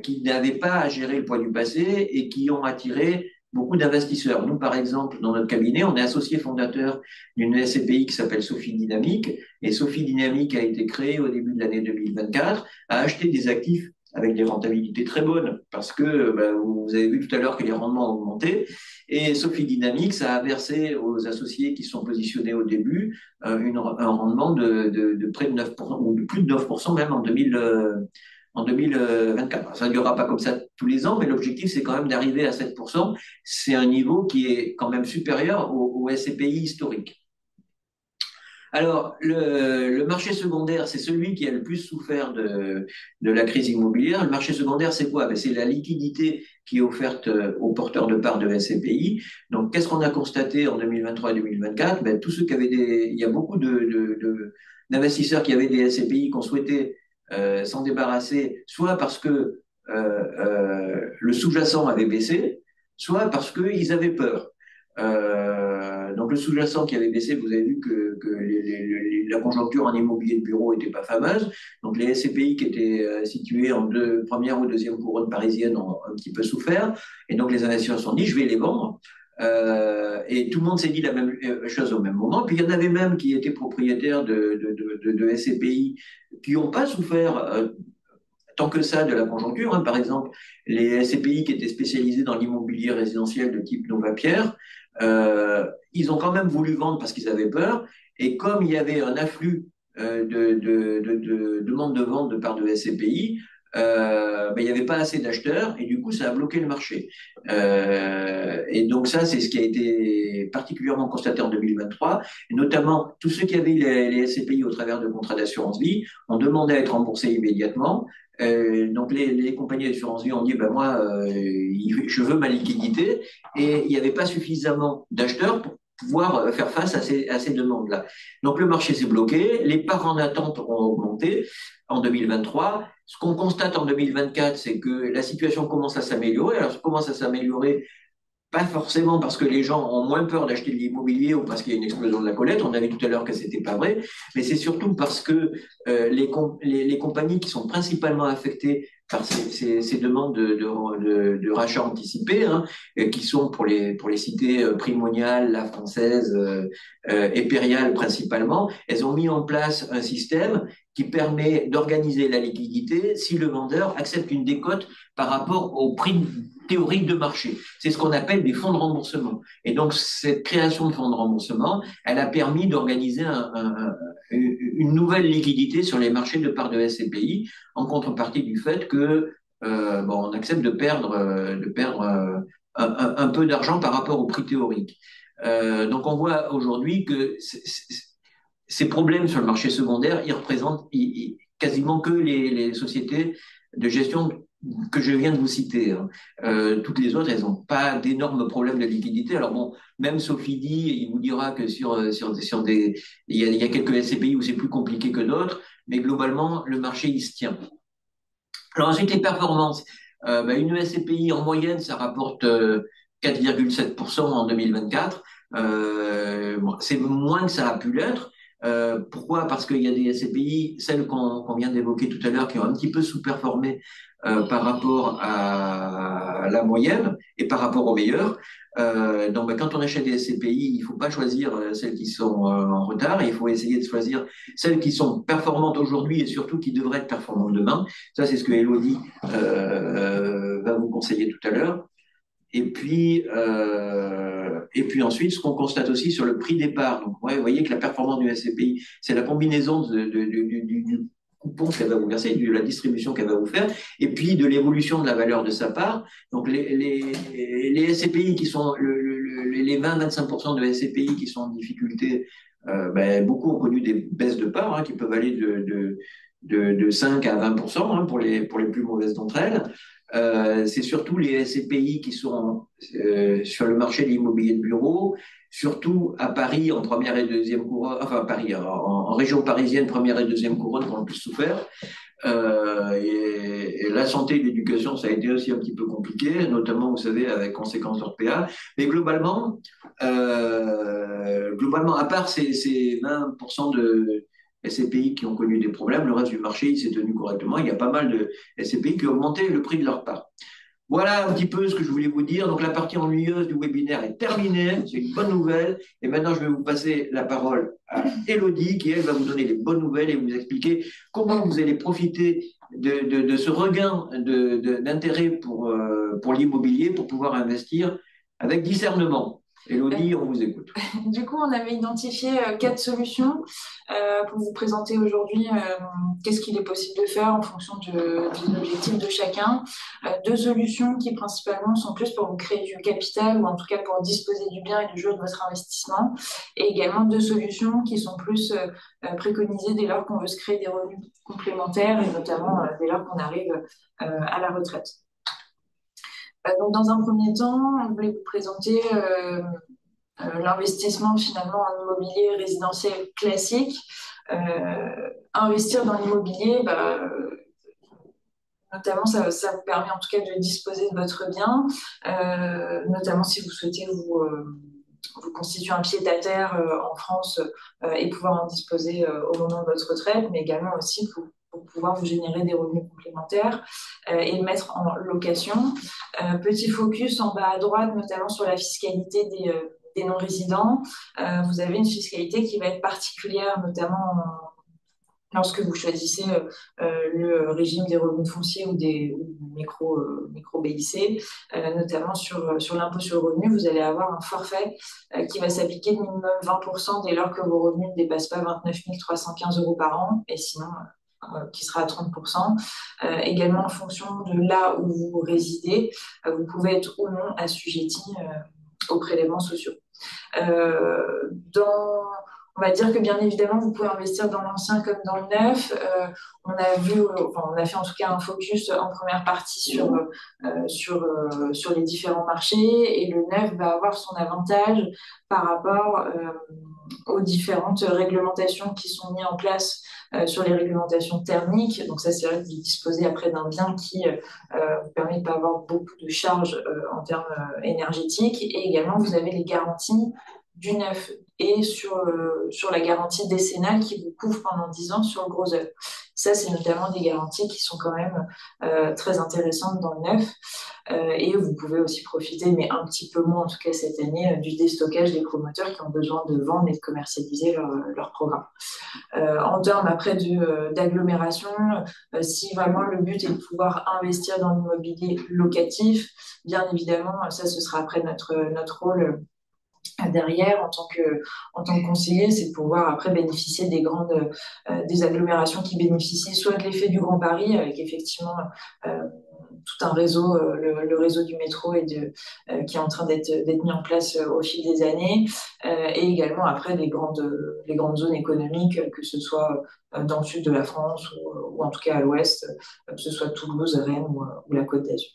qui n'avaient pas à gérer le poids du passé et qui ont attiré beaucoup d'investisseurs. Nous, par exemple, dans notre cabinet, on est associé fondateur d'une SCPI qui s'appelle Sophie Dynamique. Et Sophie Dynamique a été créée au début de l'année 2024, a acheté des actifs avec des rentabilités très bonnes, parce que vous avez vu tout à l'heure que les rendements ont augmenté. Et Sophie Dynamique, ça a versé aux associés qui sont positionnés au début un rendement de près de 9%, ou de plus de 9% même en 2024. Ça ne durera pas comme ça tous les ans, mais l'objectif, c'est quand même d'arriver à 7%. C'est un niveau qui est quand même supérieur au SCPI historique. Alors, le marché secondaire, c'est celui qui a le plus souffert de la crise immobilière. Le marché secondaire, c'est quoi? C'est la liquidité qui est offerte aux porteurs de parts de SCPI. Donc, qu'est-ce qu'on a constaté en 2023 et 2024? Tous ceux qui avaient il y a beaucoup d'investisseurs qui avaient des SCPI qu'on souhaitait s'en débarrasser, soit parce que le sous-jacent avait baissé, soit parce qu'ils avaient peur. Donc le sous-jacent qui avait baissé, vous avez vu que la conjoncture en immobilier de bureau était pas fameuse. Donc les SCPI qui étaient situés en première ou deuxième couronne parisienne ont un petit peu souffert. Et donc les investisseurs se sont dit, je vais les vendre. Et tout le monde s'est dit la même chose au même moment. Puis il y en avait même qui étaient propriétaires de SCPI qui n'ont pas souffert tant que ça de la conjoncture. Hein. Par exemple, les SCPI qui étaient spécialisés dans l'immobilier résidentiel de type Nova Pierre, ils ont quand même voulu vendre parce qu'ils avaient peur. Et comme il y avait un afflux de demandes de vente de part de SCPI, ben, il n'y avait pas assez d'acheteurs et du coup ça a bloqué le marché. Et donc ça c'est ce qui a été particulièrement constaté en 2023, et notamment tous ceux qui avaient les SCPI au travers de contrats d'assurance vie ont demandé à être remboursés immédiatement. Donc les compagnies d'assurance vie ont dit ben moi je veux ma liquidité et il n'y avait pas suffisamment d'acheteurs pour pouvoir faire face à ces demandes-là. Donc le marché s'est bloqué, les parts en attente ont augmenté en 2023. Ce qu'on constate en 2024, c'est que la situation commence à s'améliorer. Alors, ça commence à s'améliorer pas forcément parce que les gens ont moins peur d'acheter de l'immobilier ou parce qu'il y a une explosion de la collecte. On a vu tout à l'heure que c'était pas vrai, mais c'est surtout parce que les compagnies qui sont principalement affectées par ces demandes de rachat anticipé, hein, qui sont pour les citer Primonial, La Française, Impérial principalement, elles ont mis en place un système qui permet d'organiser la liquidité si le vendeur accepte une décote par rapport au prix théorique de marché. C'est ce qu'on appelle des fonds de remboursement. Et donc, cette création de fonds de remboursement, elle a permis d'organiser une nouvelle liquidité sur les marchés de parts de SCPI, en contrepartie du fait que on accepte de perdre un peu d'argent par rapport au prix théorique. Donc, on voit aujourd'hui que ces problèmes sur le marché secondaire, ils représentent quasiment que les sociétés de gestion que je viens de vous citer. Hein. Toutes les autres, elles n'ont pas d'énormes problèmes de liquidité. Alors bon, même Sophie dit, il vous dira que il y a quelques SCPI où c'est plus compliqué que d'autres, mais globalement, le marché, il se tient. Alors ensuite, les performances. Une SCPI, en moyenne, ça rapporte 4,7% en 2024. C'est moins que ça a pu l'être. Pourquoi? Parce qu'il y a des SCPI, celles qu'on vient d'évoquer tout à l'heure, qui ont un petit peu sous-performé par rapport à la moyenne et par rapport aux meilleurs. Donc, quand on achète des SCPI, il ne faut pas choisir celles qui sont en retard, il faut essayer de choisir celles qui sont performantes aujourd'hui et surtout qui devraient être performantes demain. Ça, c'est ce que Elodie va vous conseiller tout à l'heure. Et puis ensuite, ce qu'on constate aussi sur le prix départ. Donc, ouais, vous voyez que la performance du SCPI, c'est la combinaison du coupon qu'elle va vous verser, de la distribution qu'elle va vous faire, et puis de l'évolution de la valeur de sa part. Donc, les SCPI qui sont, les 20-25% de SCPI qui sont en difficulté, beaucoup ont connu des baisses de part, hein, qui peuvent aller de 5 à 20%, hein, pour les plus mauvaises d'entre elles. C'est surtout les SCPI qui sont sur le marché de l'immobilier de bureau, surtout à Paris en première et deuxième couronne, enfin à Paris, en région parisienne, première et deuxième couronne qui ont le plus souffert. Et la santé et l'éducation, ça a été aussi un petit peu compliqué, notamment, vous savez, avec conséquences d'ORPA. Mais globalement, à part ces 20% de SCPI qui ont connu des problèmes, le reste du marché, il s'est tenu correctement. Il y a pas mal de SCPI qui ont augmenté le prix de leur part. Voilà un petit peu ce que je voulais vous dire. Donc, la partie ennuyeuse du webinaire est terminée. C'est une bonne nouvelle. Et maintenant, je vais vous passer la parole à Elodie, qui, elle, va vous donner les bonnes nouvelles et vous expliquer comment vous allez profiter de ce regain d'intérêt pour l'immobilier pour pouvoir investir avec discernement. Elodie, on vous écoute. Du coup, on avait identifié 4 solutions pour vous présenter aujourd'hui qu'est-ce qu'il est possible de faire en fonction des objectifs de chacun. 2 solutions qui principalement sont plus pour vous créer du capital ou en tout cas pour disposer du bien et du jour de votre investissement. Et également 2 solutions qui sont plus préconisées dès lors qu'on veut se créer des revenus complémentaires et notamment dès lors qu'on arrive à la retraite. Donc, dans un premier temps, on voulait vous présenter l'investissement finalement en immobilier résidentiel classique. Investir dans l'immobilier, Notamment, ça vous permet en tout cas de disposer de votre bien, notamment si vous souhaitez vous constituer un pied-à-terre en France et pouvoir en disposer au moment de votre retraite, mais également aussi pour pouvoir vous générer des revenus complémentaires et le mettre en location. Petit focus en bas à droite, notamment sur la fiscalité des non-résidents. Vous avez une fiscalité qui va être particulière, notamment lorsque vous choisissez le régime des revenus fonciers ou micro BIC, notamment sur l'impôt sur le revenu, vous allez avoir un forfait qui va s'appliquer de minimum 20% dès lors que vos revenus ne dépassent pas 29 315 euros par an, et sinon qui sera à 30%. Également, en fonction de là où vous résidez, vous pouvez être ou non assujetti aux prélèvements sociaux. On va dire que bien évidemment, vous pouvez investir dans l'ancien comme dans le neuf. On a fait en tout cas un focus en première partie sur les différents marchés, et le neuf va avoir son avantage par rapport aux différentes réglementations qui sont mises en place sur les réglementations thermiques. Donc ça, c'est vrai que vous disposez après d'un bien qui vous permet de ne pas avoir beaucoup de charges en termes énergétiques, et également vous avez les garanties du neuf et sur la garantie décennale qui vous couvre pendant 10 ans sur le gros œuvre. Ça, c'est notamment des garanties qui sont quand même très intéressantes dans le neuf. Et vous pouvez aussi profiter, mais un petit peu moins en tout cas cette année, du déstockage des promoteurs qui ont besoin de vendre et de commercialiser leur programme. En termes après d'agglomération, si vraiment le but est de pouvoir investir dans l'immobilier locatif, bien évidemment, ça ce sera après notre rôle derrière en tant que conseiller, c'est de pouvoir après bénéficier des agglomérations qui bénéficient soit de l'effet du Grand Paris avec effectivement tout un réseau, le réseau du métro qui est en train d'être mis en place au fil des années, et également après les grandes zones économiques, que ce soit dans le sud de la France ou en tout cas à l'ouest, que ce soit Toulouse, Rennes ou la Côte d'Azur.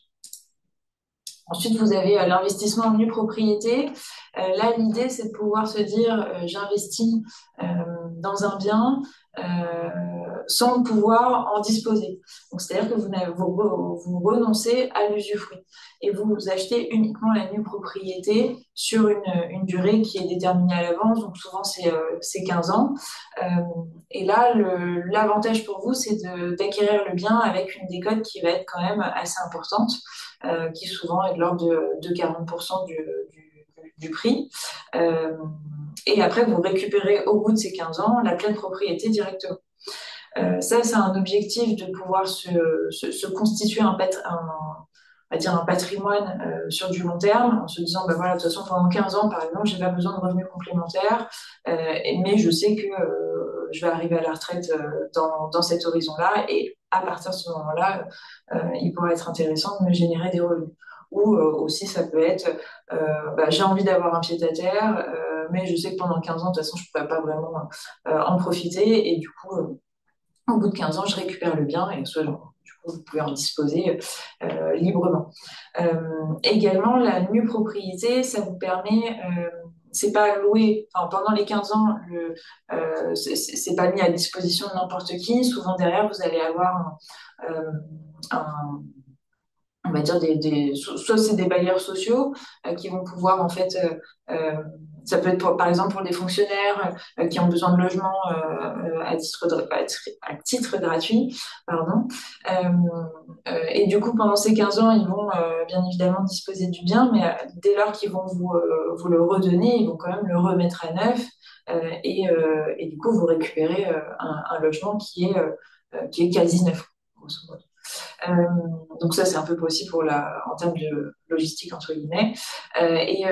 Ensuite, vous avez l'investissement en nue propriété. Là, l'idée, c'est de pouvoir se dire j'investis dans un bien sans pouvoir en disposer. Donc, c'est-à-dire que vous renoncez à l'usufruit et vous achetez uniquement la nue propriété sur une durée qui est déterminée à l'avance. Donc, souvent, c'est 15 ans. Et là, l'avantage pour vous, c'est d'acquérir le bien avec une décote qui va être quand même assez importante, qui souvent est de l'ordre de 40% du prix. Et après, vous récupérez au bout de ces 15 ans la pleine propriété directement. Ça, c'est un objectif de pouvoir se constituer on va dire un patrimoine sur du long terme, en se disant, ben voilà, de toute façon, pendant 15 ans, par exemple, j'ai pas besoin de revenus complémentaires, mais je sais que je vais arriver à la retraite dans cet horizon-là, et à partir de ce moment-là, il pourrait être intéressant de me générer des revenus. Ou aussi, ça peut être, j'ai envie d'avoir un pied-à-terre, mais je sais que pendant 15 ans, de toute façon, je ne pourrais pas vraiment en profiter, et du coup, au bout de 15 ans, je récupère le bien, et soit, du coup, vous pouvez en disposer librement. Également, la nue propriété, ça vous permet... c'est pas loué, enfin, pendant les 15 ans, c'est pas mis à disposition de n'importe qui. Souvent derrière, vous allez avoir on va dire soit c'est des bailleurs sociaux qui vont pouvoir en fait ça peut être par exemple pour des fonctionnaires qui ont besoin de logement à titre gratuit, pardon. Et du coup pendant ces 15 ans ils vont bien évidemment disposer du bien, mais dès lors qu'ils vont vous le redonner, ils vont quand même le remettre à neuf, et du coup vous récupérez un logement qui est quasi neuf, grosso modo. Donc ça c'est un peu possible en termes de logistique entre guillemets, et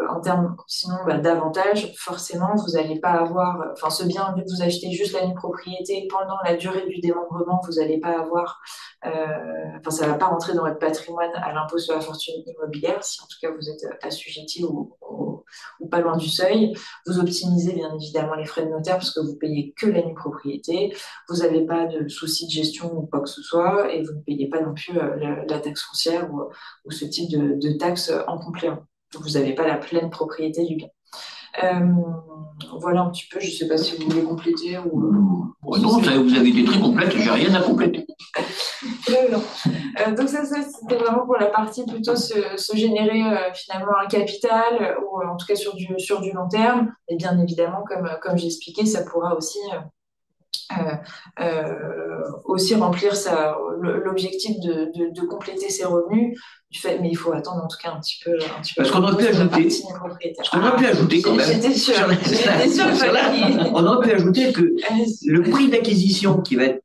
en termes sinon d'avantages, forcément vous n'allez pas avoir, enfin ce bien, vu que vous achetez juste la nue propriété pendant la durée du démembrement, vous n'allez pas avoir, ça ne va pas rentrer dans votre patrimoine à l'impôt sur la fortune immobilière, si en tout cas vous êtes assujetti ou pas loin du seuil. Vous optimisez bien évidemment les frais de notaire parce que vous payez que la nue propriété, vous n'avez pas de souci de gestion ou quoi que ce soit, et vous ne payez pas non plus la taxe foncière ou ce type de taxe en complément. Donc vous n'avez pas la pleine propriété du bien. Euh, voilà un petit peu, je ne sais pas si vous voulez compléter ou... Bon, non, vous avez été très complète, j'ai rien à compléter. Très bien. Donc ça c'était vraiment pour la partie plutôt se générer finalement un capital ou en tout cas sur du long terme. Et bien évidemment, comme j'ai expliqué, ça pourra aussi aussi remplir l'objectif de compléter ses revenus du fait, mais il faut attendre en tout cas un petit peu Parce qu'on aurait pu ajouter, quand même, j'étais sûre, on aurait pu ajouter que le prix d'acquisition qui va être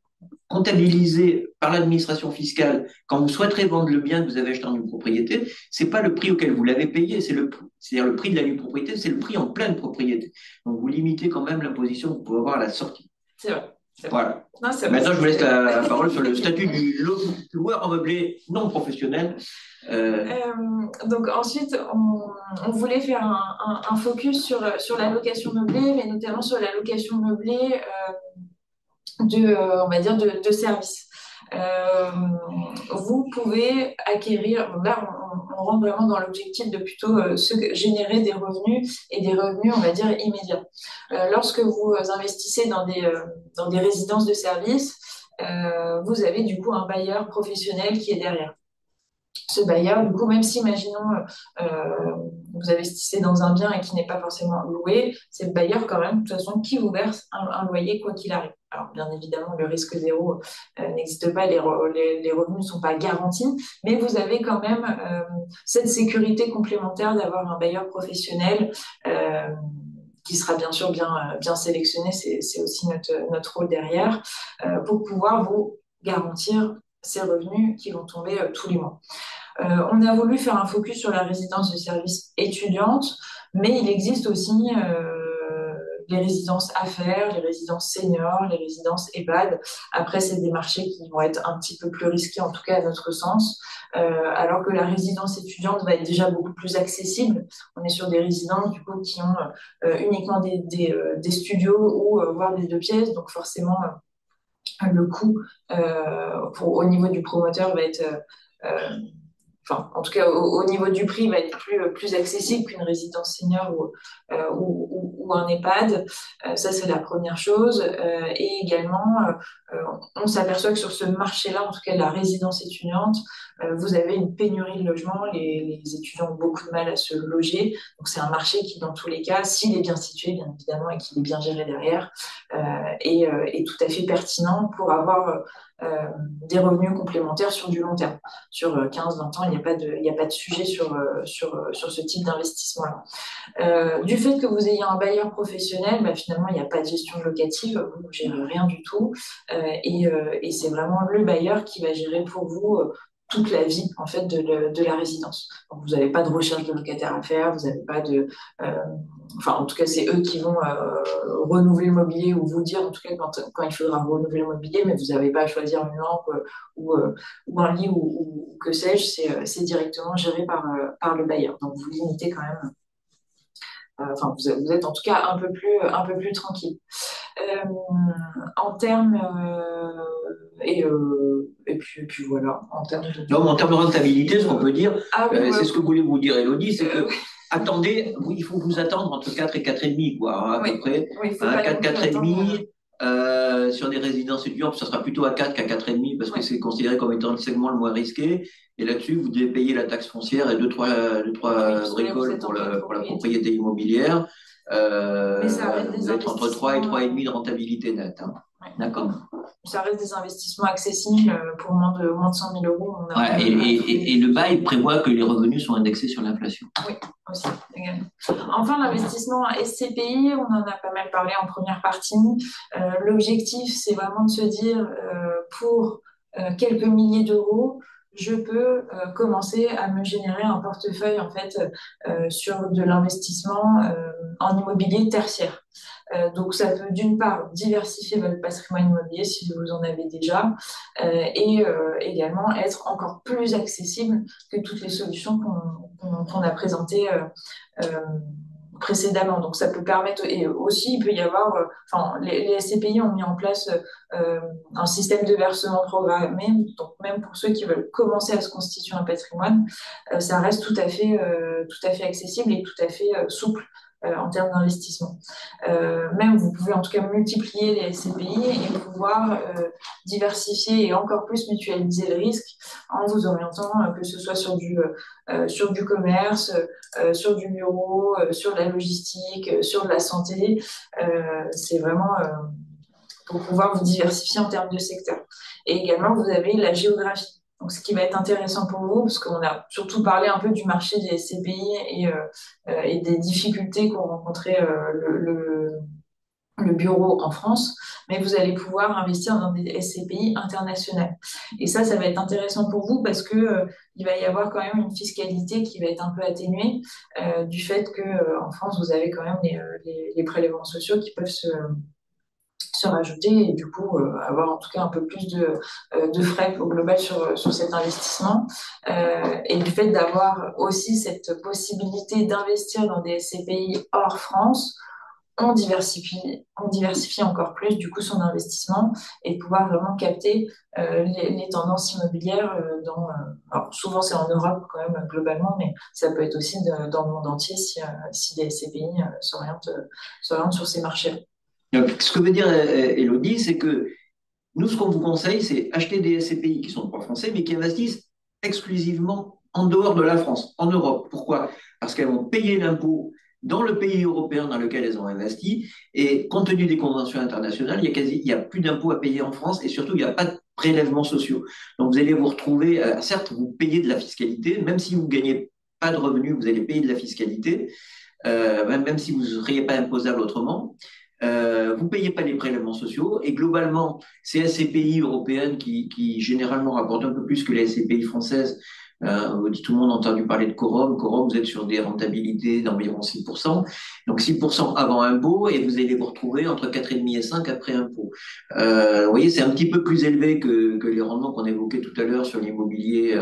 comptabilisé par l'administration fiscale quand vous souhaiterez vendre le bien que vous avez acheté en nue propriété, c'est pas le prix auquel vous l'avez payé, c'est-à-dire le prix de la nue propriété, c'est le prix en pleine propriété. Donc vous limitez quand même l'imposition que vous pouvez avoir à la sortie. C'est vrai. Voilà. Non, maintenant, je vous laisse la parole sur le statut du loueur en meublé non professionnel. Donc ensuite, on voulait faire un focus sur la location meublée, mais notamment sur la location meublée on va dire de services. Vous pouvez acquérir, là on rentre vraiment dans l'objectif de plutôt générer des revenus et des revenus, on va dire, immédiats. Lorsque vous investissez dans des résidences de services, vous avez du coup un bailleur professionnel qui est derrière. Ce bailleur, du coup, même si, imaginons, vous investissez dans un bien et qui n'est pas forcément loué, c'est le bailleur quand même, de toute façon, qui vous verse un loyer quoi qu'il arrive. Alors, bien évidemment, le risque zéro n'existe pas, les revenus ne sont pas garantis, mais vous avez quand même cette sécurité complémentaire d'avoir un bailleur professionnel qui sera bien sûr bien sélectionné, c'est aussi notre rôle derrière, pour pouvoir vous garantir ces revenus qui vont tomber tous les mois. On a voulu faire un focus sur la résidence de service étudiante, mais il existe aussi les résidences affaires, les résidences seniors, les résidences EHPAD. Après, c'est des marchés qui vont être un petit peu plus risqués, en tout cas à notre sens, alors que la résidence étudiante va être déjà beaucoup plus accessible. On est sur des résidences du coup qui ont uniquement des studios ou voire des 2 pièces, donc forcément le coût au niveau du promoteur va être enfin, en tout cas, au niveau du prix, va être plus accessible qu'une résidence senior ou un EHPAD. Ça, c'est la première chose. Et également, on s'aperçoit que sur ce marché-là, en tout cas la résidence étudiante, vous avez une pénurie de logements. Les étudiants ont beaucoup de mal à se loger. Donc, c'est un marché qui, dans tous les cas, s'il est bien situé, bien évidemment, et qu'il est bien géré derrière, est tout à fait pertinent pour avoir des revenus complémentaires sur du long terme. Sur 15-20 ans, il n'y a pas de sujet sur ce type d'investissement-là. Du fait que vous ayez un bailleur professionnel, bah, finalement, il n'y a pas de gestion locative, vous ne gérez rien du tout. Et c'est vraiment le bailleur qui va gérer pour vous toute la vie en fait de la résidence. Donc, vous n'avez pas de recherche de locataire à faire, vous n'avez pas de... Enfin, en tout cas, c'est eux qui vont renouveler le mobilier ou vous dire, en tout cas, quand il faudra renouveler le mobilier, mais vous n'avez pas à choisir une lampe ou un lit ou que sais-je, c'est directement géré par le bailleur. Donc, vous limitez quand même... Enfin, vous êtes en tout cas un peu plus tranquille. En termes... et puis voilà, en termes de... Non, mais en termes de rentabilité, ce qu'on peut dire, ouais. c'est ce que voulait vous dire Élodie, c'est que attendez, oui, il faut vous attendre entre 4 et 4,5, quoi, à peu près. Oui, 4, 4,5, sur des résidences étudiantes, ça sera plutôt à 4 qu'à 4,5 parce que c'est considéré comme étant le segment le moins risqué. Et là-dessus, vous devez payer la taxe foncière et deux, trois bricoles pour la propriété immobilière. Mais ça reste vous êtes entre 3 et 3,5 de rentabilité nette. Hein. Ouais. D'accord. Ça reste des investissements accessibles pour moins de 100 000 euros. Et le bail prévoit que les revenus sont indexés sur l'inflation. Oui, aussi, également. Enfin, l'investissement SCPI, on en a pas mal parlé en première partie. L'objectif, c'est vraiment de se dire, pour quelques milliers d'euros, je peux commencer à me générer un portefeuille en fait sur de l'investissement en immobilier tertiaire. Donc ça peut d'une part diversifier votre patrimoine immobilier si vous en avez déjà et également être encore plus accessible que toutes les solutions qu'on a présentées précédemment. Donc ça peut permettre, et aussi il peut y avoir, les SCPI ont mis en place un système de versement programmé, donc même pour ceux qui veulent commencer à se constituer un patrimoine, ça reste tout à fait accessible et tout à fait souple. en termes d'investissement. Même vous pouvez en tout cas multiplier les SCPI et pouvoir diversifier et encore plus mutualiser le risque en vous orientant que ce soit sur du commerce, sur du bureau, sur de la logistique, sur de la santé. C'est vraiment pour pouvoir vous diversifier en termes de secteur. Et également, vous avez la géographie. Donc, ce qui va être intéressant pour vous, parce qu'on a surtout parlé un peu du marché des SCPI et des difficultés qu'ont rencontré le bureau en France, mais vous allez pouvoir investir dans des SCPI internationales. Et ça va être intéressant pour vous parce que il va y avoir quand même une fiscalité qui va être un peu atténuée du fait que en France, vous avez quand même les prélèvements sociaux qui peuvent se rajouter et du coup avoir en tout cas un peu plus de frais au global sur cet investissement. Et du fait d'avoir aussi cette possibilité d'investir dans des SCPI hors France, on diversifie encore plus du coup son investissement et pouvoir vraiment capter les tendances immobilières alors souvent c'est en Europe quand même globalement, mais ça peut être aussi dans le monde entier si les SCPI s'orientent sur ces marchés. Donc, ce que veut dire Elodie, c'est que nous, ce qu'on vous conseille, c'est acheter des SCPI qui sont pas français, mais qui investissent exclusivement en dehors de la France, en Europe. Pourquoi? Parce qu'elles vont payer l'impôt dans le pays européen dans lequel elles ont investi, et compte tenu des conventions internationales, il y a plus d'impôts à payer en France, et surtout, il n'y a pas de prélèvements sociaux. Donc, vous allez vous retrouver, certes, vous payez de la fiscalité, même si vous gagnez pas de revenus, vous allez payer de la fiscalité, même si vous ne seriez pas imposable autrement. Vous payez pas les prélèvements sociaux et globalement, ces SCPI européennes qui généralement rapportent un peu plus que les SCPI françaises, tout le monde a entendu parler de quorum. Quorum, vous êtes sur des rentabilités d'environ 6%. Donc 6% avant impôt et vous allez vous retrouver entre 4,5 et 5 après impôt. Vous voyez, c'est un petit peu plus élevé que les rendements qu'on évoquait tout à l'heure sur l'immobilier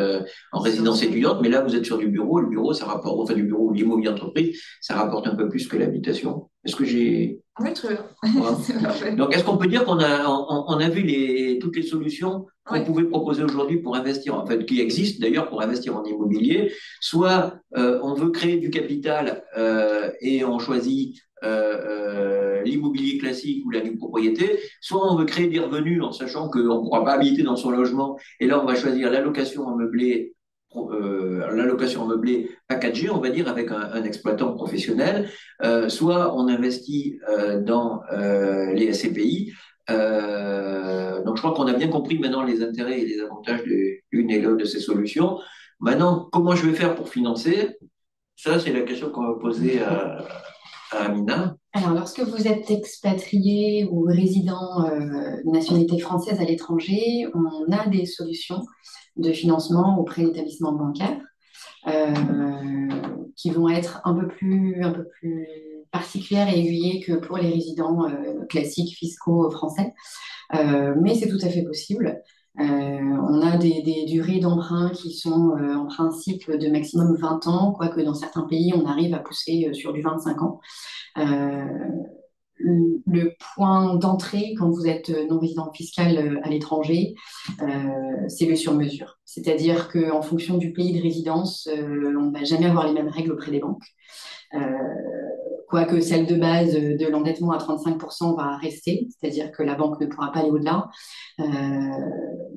en résidence étudiante, mais là vous êtes sur du bureau. Le bureau, ça rapporte, enfin du bureau, l'immobilier entreprise, ça rapporte un peu plus que l'habitation. Est-ce que j'ai... Oui, très bien. Voilà. C'est parfait. Donc, est-ce qu'on peut dire qu'on a vu toutes les solutions qu'on Ouais. pouvait proposer aujourd'hui pour investir, en fait, qui existent d'ailleurs pour investir en immobilier? Soit on veut créer du capital et on choisit l'immobilier classique ou la nue propriété, soit on veut créer des revenus en sachant qu'on ne pourra pas habiter dans son logement et là on va choisir l'allocation en meublé packagée, on va dire, avec un exploitant professionnel, soit on investit dans les SCPI. Donc je crois qu'on a bien compris maintenant les intérêts et les avantages de l'une et l'autre de ces solutions. Maintenant, comment je vais faire pour financer? Ça, c'est la question qu'on va poser à Amina. Alors, lorsque vous êtes expatrié ou résident de nationalité française à l'étranger, on a des solutions de financement auprès d'établissements bancaires qui vont être un peu plus particulières et aiguillées que pour les résidents classiques fiscaux français. Mais c'est tout à fait possible. On a des durées d'emprunt qui sont en principe de maximum 20 ans, quoique dans certains pays, on arrive à pousser sur du 25 ans. Le point d'entrée quand vous êtes non-résident fiscal à l'étranger, c'est le sur-mesure. C'est-à-dire qu'en fonction du pays de résidence, on ne va jamais avoir les mêmes règles auprès des banques. Quoique celle de base de l'endettement à 35% va rester, c'est-à-dire que la banque ne pourra pas aller au-delà.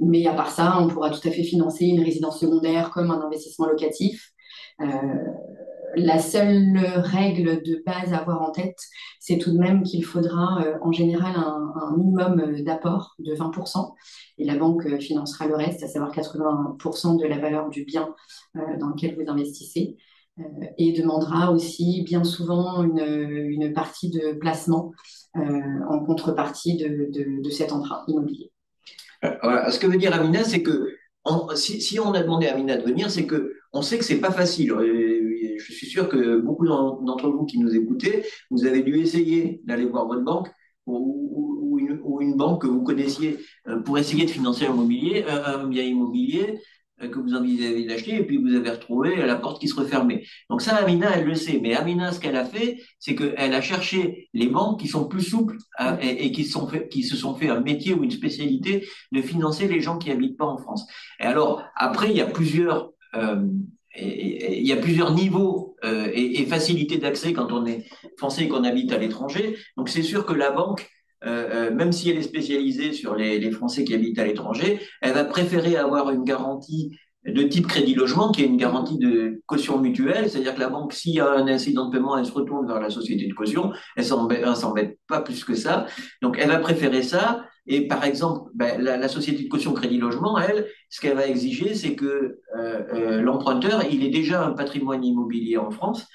Mais à part ça, on pourra tout à fait financer une résidence secondaire comme un investissement locatif. La seule règle de base à avoir en tête, c'est tout de même qu'il faudra en général un minimum d'apport de 20%, et la banque financera le reste, à savoir 80% de la valeur du bien dans lequel vous investissez, et demandera aussi bien souvent une partie de placement en contrepartie de cet emprunt immobilier. Voilà. Ce que veut dire Amina, c'est que si on a demandé à Amina de venir, c'est que on sait que c'est pas facile. Je suis sûr que beaucoup d'entre vous qui nous écoutez, vous avez dû essayer d'aller voir votre banque ou une banque que vous connaissiez pour essayer de financer un bien immobilier que vous envisagez d'acheter, et puis vous avez retrouvé la porte qui se refermait. Donc ça, Amina, elle le sait. Mais Amina, ce qu'elle a fait, c'est qu'elle a cherché les banques qui sont plus souples et qui se sont fait un métier ou une spécialité de financer les gens qui habitent pas en France. Et alors, après, il y a plusieurs il y a plusieurs niveaux et facilités d'accès quand on est français et qu'on habite à l'étranger. Donc c'est sûr que la banque, même si elle est spécialisée sur les Français qui habitent à l'étranger, elle va préférer avoir une garantie de type crédit logement, qui est une garantie de caution mutuelle, c'est-à-dire que la banque, s'il y a un incident de paiement, elle se retourne vers la société de caution, elle s'embête pas plus que ça, donc elle va préférer ça. Et par exemple, ben, la société de caution crédit logement, elle, ce qu'elle va exiger, c'est que l'emprunteur, il ait déjà un patrimoine immobilier en France.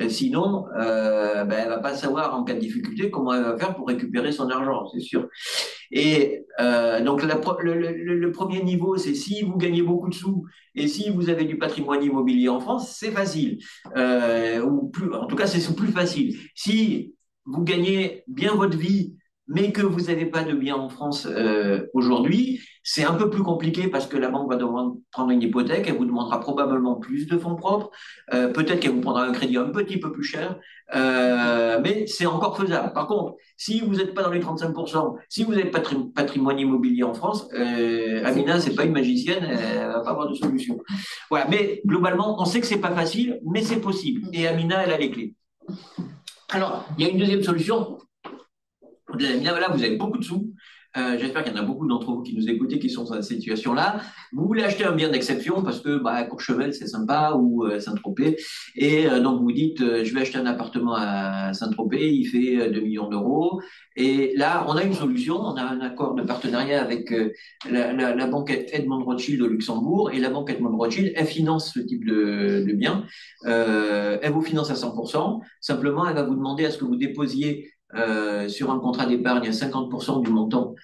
Sinon, ben, elle va pas savoir en cas de difficulté comment elle va faire pour récupérer son argent, c'est sûr. Et donc le premier niveau, c'est si vous gagnez beaucoup de sous et si vous avez du patrimoine immobilier en France, c'est facile. Ou plus, en tout cas, c'est plus facile. Si vous gagnez bien votre vie, mais que vous n'avez pas de bien en France aujourd'hui, c'est un peu plus compliqué parce que la banque va devoir prendre une hypothèque, elle vous demandera probablement plus de fonds propres, peut-être qu'elle vous prendra un crédit un petit peu plus cher, mais c'est encore faisable. Par contre, si vous n'êtes pas dans les 35%, si vous avez patrimoine immobilier en France, Amina, c'est pas une magicienne, elle va pas avoir de solution. Voilà, mais globalement, on sait que c'est pas facile, mais c'est possible. Et Amina, elle a les clés. Alors, il y a une deuxième solution. Là, vous avez beaucoup de sous. J'espère qu'il y en a beaucoup d'entre vous qui nous écoutez qui sont dans cette situation-là. Vous voulez acheter un bien d'exception parce que Courchevel, c'est sympa ou Saint-Tropez. Et donc, vous dites, je vais acheter un appartement à Saint-Tropez, il fait 2 millions d'euros. Et là, on a une solution. On a un accord de partenariat avec la banque Edmond Rothschild de Luxembourg. Et la banque Edmond Rothschild, elle finance ce type de bien. Elle vous finance à 100%. Simplement, elle va vous demander à ce que vous déposiez sur un contrat d'épargne à 50% du montant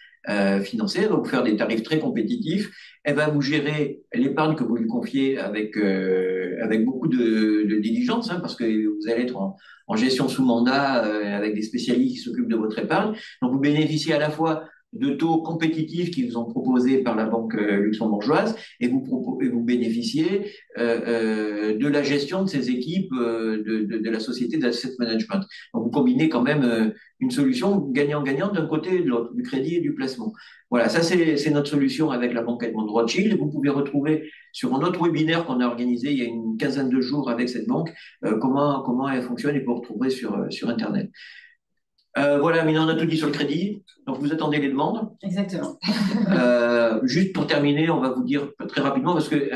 financé. Elle va vous faire des tarifs très compétitifs. Elle va vous gérer l'épargne que vous lui confiez avec beaucoup de diligence, hein, parce que vous allez être en gestion sous mandat avec des spécialistes qui s'occupent de votre épargne. Donc vous bénéficiez à la fois de taux compétitifs qui vous sont proposés par la banque luxembourgeoise et vous bénéficiez de la gestion de ces équipes de la société d'asset management. Donc vous combinez quand même une solution gagnant-gagnant d'un côté et de l'autre, du crédit et du placement. Voilà, ça c'est notre solution avec la banque Edmond Rothschild. Vous pouvez retrouver sur un autre webinaire qu'on a organisé il y a une quinzaine de jours avec cette banque comment elle fonctionne et vous retrouverez sur Internet. Voilà, mais on a tout dit sur le crédit. Donc, vous attendez les demandes. Exactement. Juste pour terminer, on va vous dire très rapidement, parce que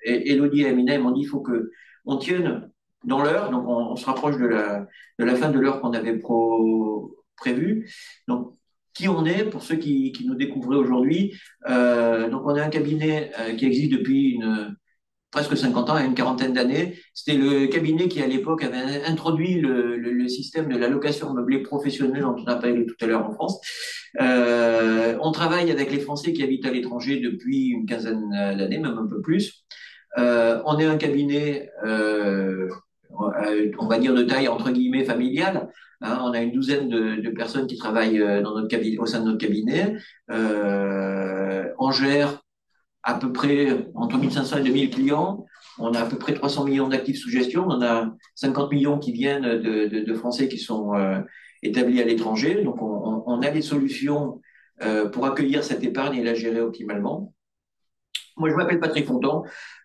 Elodie et Amina m'ont dit qu'il faut qu'on tienne dans l'heure. Donc, on se rapproche de la fin de l'heure qu'on avait prévue. Donc, qui on est, pour ceux qui nous découvraient aujourd'hui. Donc, on est un cabinet qui existe depuis presque 50 ans, à une quarantaine d'années. C'était le cabinet qui, à l'époque, avait introduit le système de la location meublée professionnelle dont on a parlé tout à l'heure en France. On travaille avec les Français qui habitent à l'étranger depuis une quinzaine d'années, même un peu plus. On est un cabinet, on va dire de taille entre guillemets familiale. Hein, on a une douzaine de personnes qui travaillent dans notre cabinet, au sein de notre cabinet. On gère à peu près entre 1500 et 2000 clients. On a à peu près 300 millions d'actifs sous gestion. On a 50 millions qui viennent de Français qui sont établis à l'étranger. Donc, on a des solutions pour accueillir cette épargne et la gérer optimalement. Moi, je m'appelle Patrick Fontan.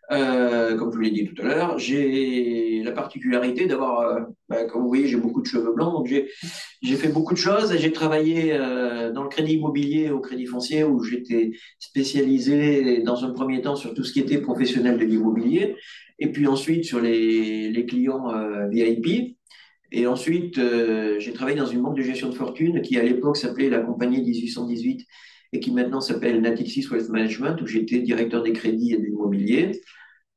Comme je vous l'ai dit tout à l'heure, j'ai la particularité d'avoir, comme vous voyez, j'ai beaucoup de cheveux blancs, donc j'ai fait beaucoup de choses. J'ai travaillé dans le crédit immobilier au crédit foncier où j'étais spécialisé dans un premier temps sur tout ce qui était professionnel de l'immobilier, et puis ensuite sur les clients VIP. Et ensuite, j'ai travaillé dans une banque de gestion de fortune qui à l'époque s'appelait la compagnie 1818 et qui maintenant s'appelle Natixis Wealth Management, où j'étais directeur des crédits et de l'immobilier.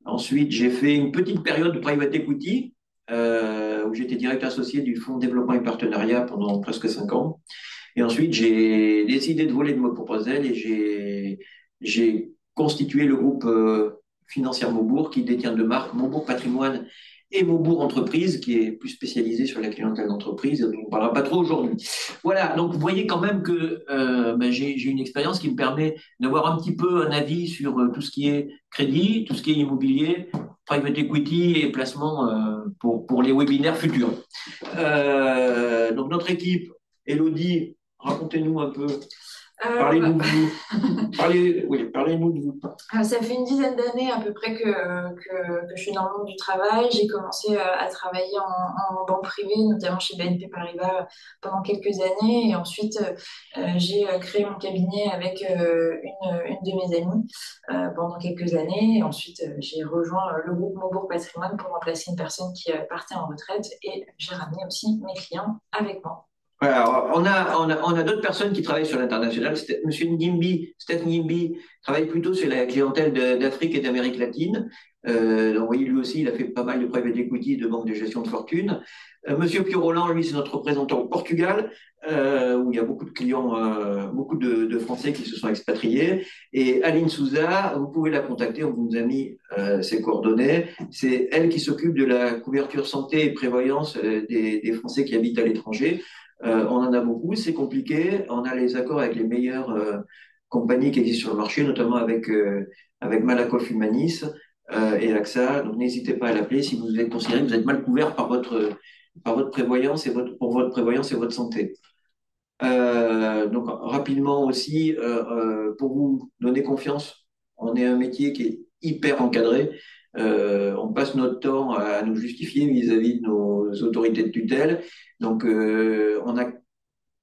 Ensuite, j'ai fait une petite période de private equity, où j'étais directeur associé du fonds de développement et partenariat pendant presque 5 ans. Et ensuite, j'ai décidé de voler de mes propres ailes et j'ai constitué le groupe Financière Maubourg qui détient deux marques, Maubourg Patrimoine et Maubourg Entreprise, qui est plus spécialisé sur la clientèle d'entreprise. On ne parlera pas trop aujourd'hui. Voilà, donc vous voyez quand même que j'ai une expérience qui me permet d'avoir un petit peu un avis sur tout ce qui est crédit, tout ce qui est immobilier, private equity et placement pour les webinaires futurs. Donc notre équipe, Elodie, racontez-nous un peu. Bah, Parlez-nous de vous. Parlez-nous de vous. Ça fait une dizaine d'années à peu près que je suis dans le monde du travail. J'ai commencé à travailler en banque privée, notamment chez BNP Paribas pendant quelques années. Et ensuite, j'ai créé mon cabinet avec une de mes amies pendant quelques années. Et ensuite, j'ai rejoint le groupe Maubourg Patrimoine pour remplacer une personne qui partait en retraite. Et j'ai ramené aussi mes clients avec moi. Alors, on a d'autres personnes qui travaillent sur l'international. Monsieur Ngimbi, Steph Ngimbi, travaille plutôt sur la clientèle d'Afrique et d'Amérique latine. Donc, vous voyez, lui aussi, il a fait pas mal de private equity, de banques de gestion de fortune. Monsieur Pio Roland, lui, c'est notre représentant au Portugal, où il y a beaucoup de clients, beaucoup de Français qui se sont expatriés. Et Aline Souza, vous pouvez la contacter, on vous a mis ses coordonnées. C'est elle qui s'occupe de la couverture santé et prévoyance des Français qui habitent à l'étranger. On en a beaucoup, c'est compliqué. On a les accords avec les meilleures compagnies qui existent sur le marché, notamment avec Malakoff Humanis et AXA. Donc n'hésitez pas à l'appeler si vous êtes considéré que vous êtes mal couvert par votre prévoyance et pour votre prévoyance et votre santé. Donc rapidement aussi, pour vous donner confiance, on est un métier qui est hyper encadré. On passe notre temps à nous justifier vis-à-vis de nos autorités de tutelle. Donc, on a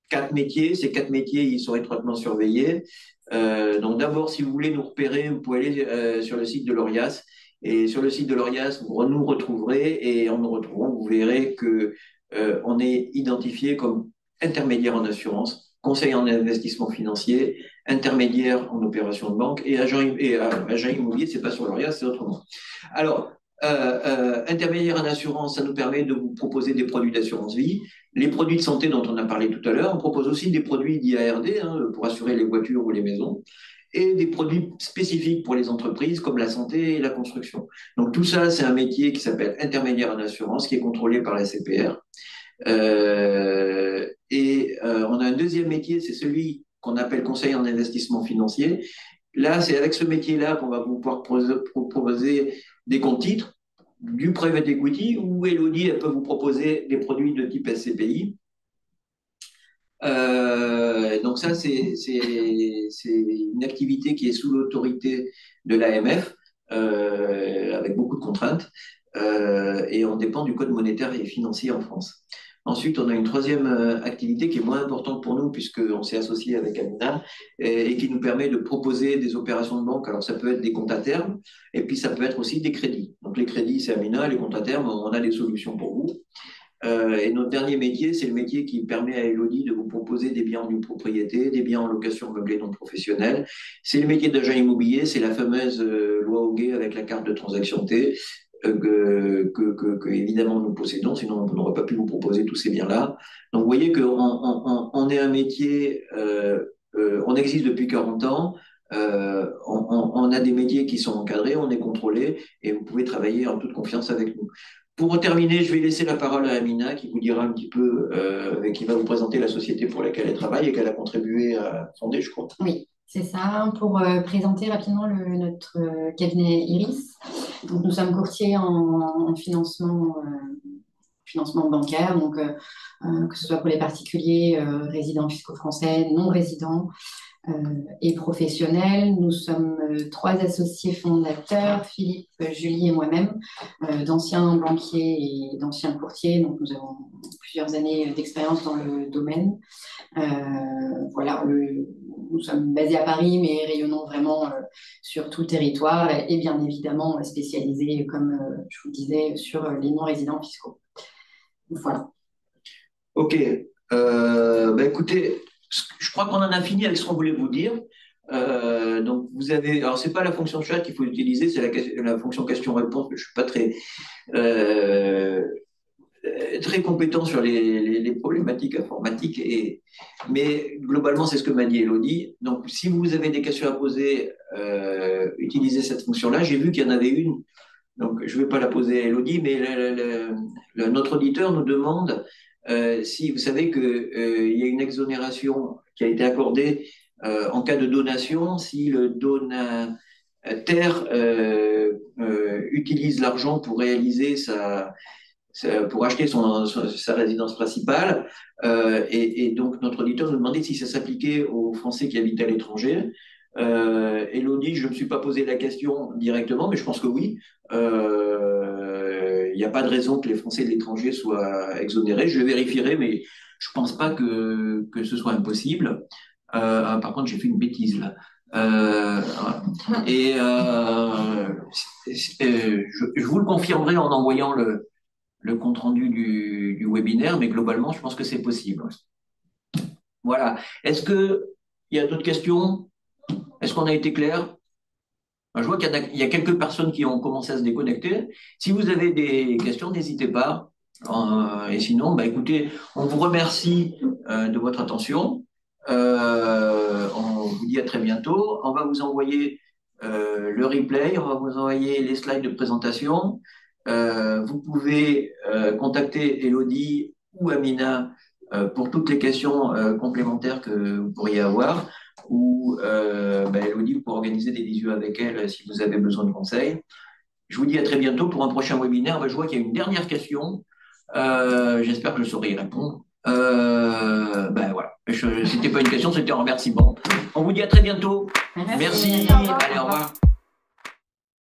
4 métiers. Ces 4 métiers, ils sont étroitement surveillés. Donc, d'abord, si vous voulez nous repérer, vous pouvez aller sur le site de l'ORIAS. Et sur le site de l'ORIAS, vous nous retrouverez. Et en nous retrouvant, vous verrez que on est identifié comme intermédiaire en assurance, conseiller en investissement financier, intermédiaire en opération de banque et agent immobilier. C'est pas sur l'ORIAS, c'est autrement. Alors, intermédiaire en assurance, ça nous permet de vous proposer des produits d'assurance vie, les produits de santé dont on a parlé tout à l'heure. On propose aussi des produits d'IARD pour assurer les voitures ou les maisons et des produits spécifiques pour les entreprises comme la santé et la construction. Donc tout ça, c'est un métier qui s'appelle intermédiaire en assurance qui est contrôlé par la CPR. On a un deuxième métier, c'est celui qu'on appelle conseiller en investissement financier. Là, c'est avec ce métier-là qu'on va pouvoir proposer des comptes titres, du private equity, où Elodie elle peut vous proposer des produits de type SCPI. Donc ça, c'est une activité qui est sous l'autorité de l'AMF, avec beaucoup de contraintes, et on dépend du code monétaire et financier en France. Ensuite, on a une troisième activité qui est moins importante pour nous puisqu'on s'est associé avec Amina et qui nous permet de proposer des opérations de banque. Alors, ça peut être des comptes à terme et puis ça peut être aussi des crédits. Donc, les crédits, c'est Amina, les comptes à terme, on a des solutions pour vous. Et notre dernier métier, c'est le métier qui permet à Elodie de vous proposer des biens en nue propriété, des biens en location meublée non professionnelle. C'est le métier d'agent immobilier, c'est la fameuse loi Hoguet avec la carte de transaction T que évidemment nous possédons, sinon on n'aurait pas pu vous proposer tous ces biens-là. Donc vous voyez qu'on est un métier, on existe depuis 40 ans, on a des métiers qui sont encadrés, on est contrôlé et vous pouvez travailler en toute confiance avec nous. Pour terminer, je vais laisser la parole à Amina qui vous dira un petit peu, et qui va vous présenter la société pour laquelle elle travaille et qu'elle a contribué à fonder, je crois. Oui, c'est ça. Pour présenter rapidement notre cabinet Iris. Donc, nous sommes courtiers en financement bancaire, donc que ce soit pour les particuliers, résidents fiscaux français, non résidents et professionnels. Nous sommes 3 associés fondateurs, Philippe, Julie et moi-même, d'anciens banquiers et d'anciens courtiers. Donc, nous avons plusieurs années d'expérience dans le domaine. Voilà, nous sommes basés à Paris, mais rayonnons vraiment sur tout le territoire et bien évidemment spécialisés, comme je vous le disais, sur les non-résidents fiscaux. Voilà. Ok. Écoutez, je crois qu'on en a fini avec ce qu'on voulait vous dire. Donc vous avez, alors c'est pas la fonction chat qu'il faut utiliser, c'est la fonction question-réponse. Je suis pas très compétent sur les problématiques informatiques, mais globalement, c'est ce que m'a dit Elodie. Donc, si vous avez des questions à poser, utilisez cette fonction-là. J'ai vu qu'il y en avait une, donc je ne vais pas la poser à Elodie, mais notre auditeur nous demande si vous savez qu'il y a une exonération qui a été accordée en cas de donation, si le donataire utilise l'argent pour réaliser pour acheter sa résidence principale. Et donc, notre auditeur nous demandait si ça s'appliquait aux Français qui habitent à l'étranger. Elodie, je ne me suis pas posé la question directement, mais je pense que oui. Il n'y a pas de raison que les Français de l'étranger soient exonérés. Je le vérifierai, mais je pense pas que ce soit impossible. Par contre, j'ai fait une bêtise là. Et je vous le confirmerai en envoyant le compte rendu du webinaire, mais globalement, je pense que c'est possible. Voilà. Est-ce que il y a d'autres questions? Est-ce qu'on a été clair? Je vois qu'il y a quelques personnes qui ont commencé à se déconnecter. Si vous avez des questions, n'hésitez pas. Et sinon, bah, écoutez, on vous remercie de votre attention. On vous dit à très bientôt. On va vous envoyer le replay, on va vous envoyer les slides de présentation. Vous pouvez contacter Elodie ou Amina pour toutes les questions complémentaires que vous pourriez avoir, ou Elodie, vous pourrez organiser des visios avec elle si vous avez besoin de conseils. Je vous dis à très bientôt pour un prochain webinaire. Je vois qu'il y a une dernière question. J'espère que je saurai y répondre. Voilà. C'était pas une question, c'était un remerciement. On vous dit à très bientôt. Merci. Merci. Allez, au revoir.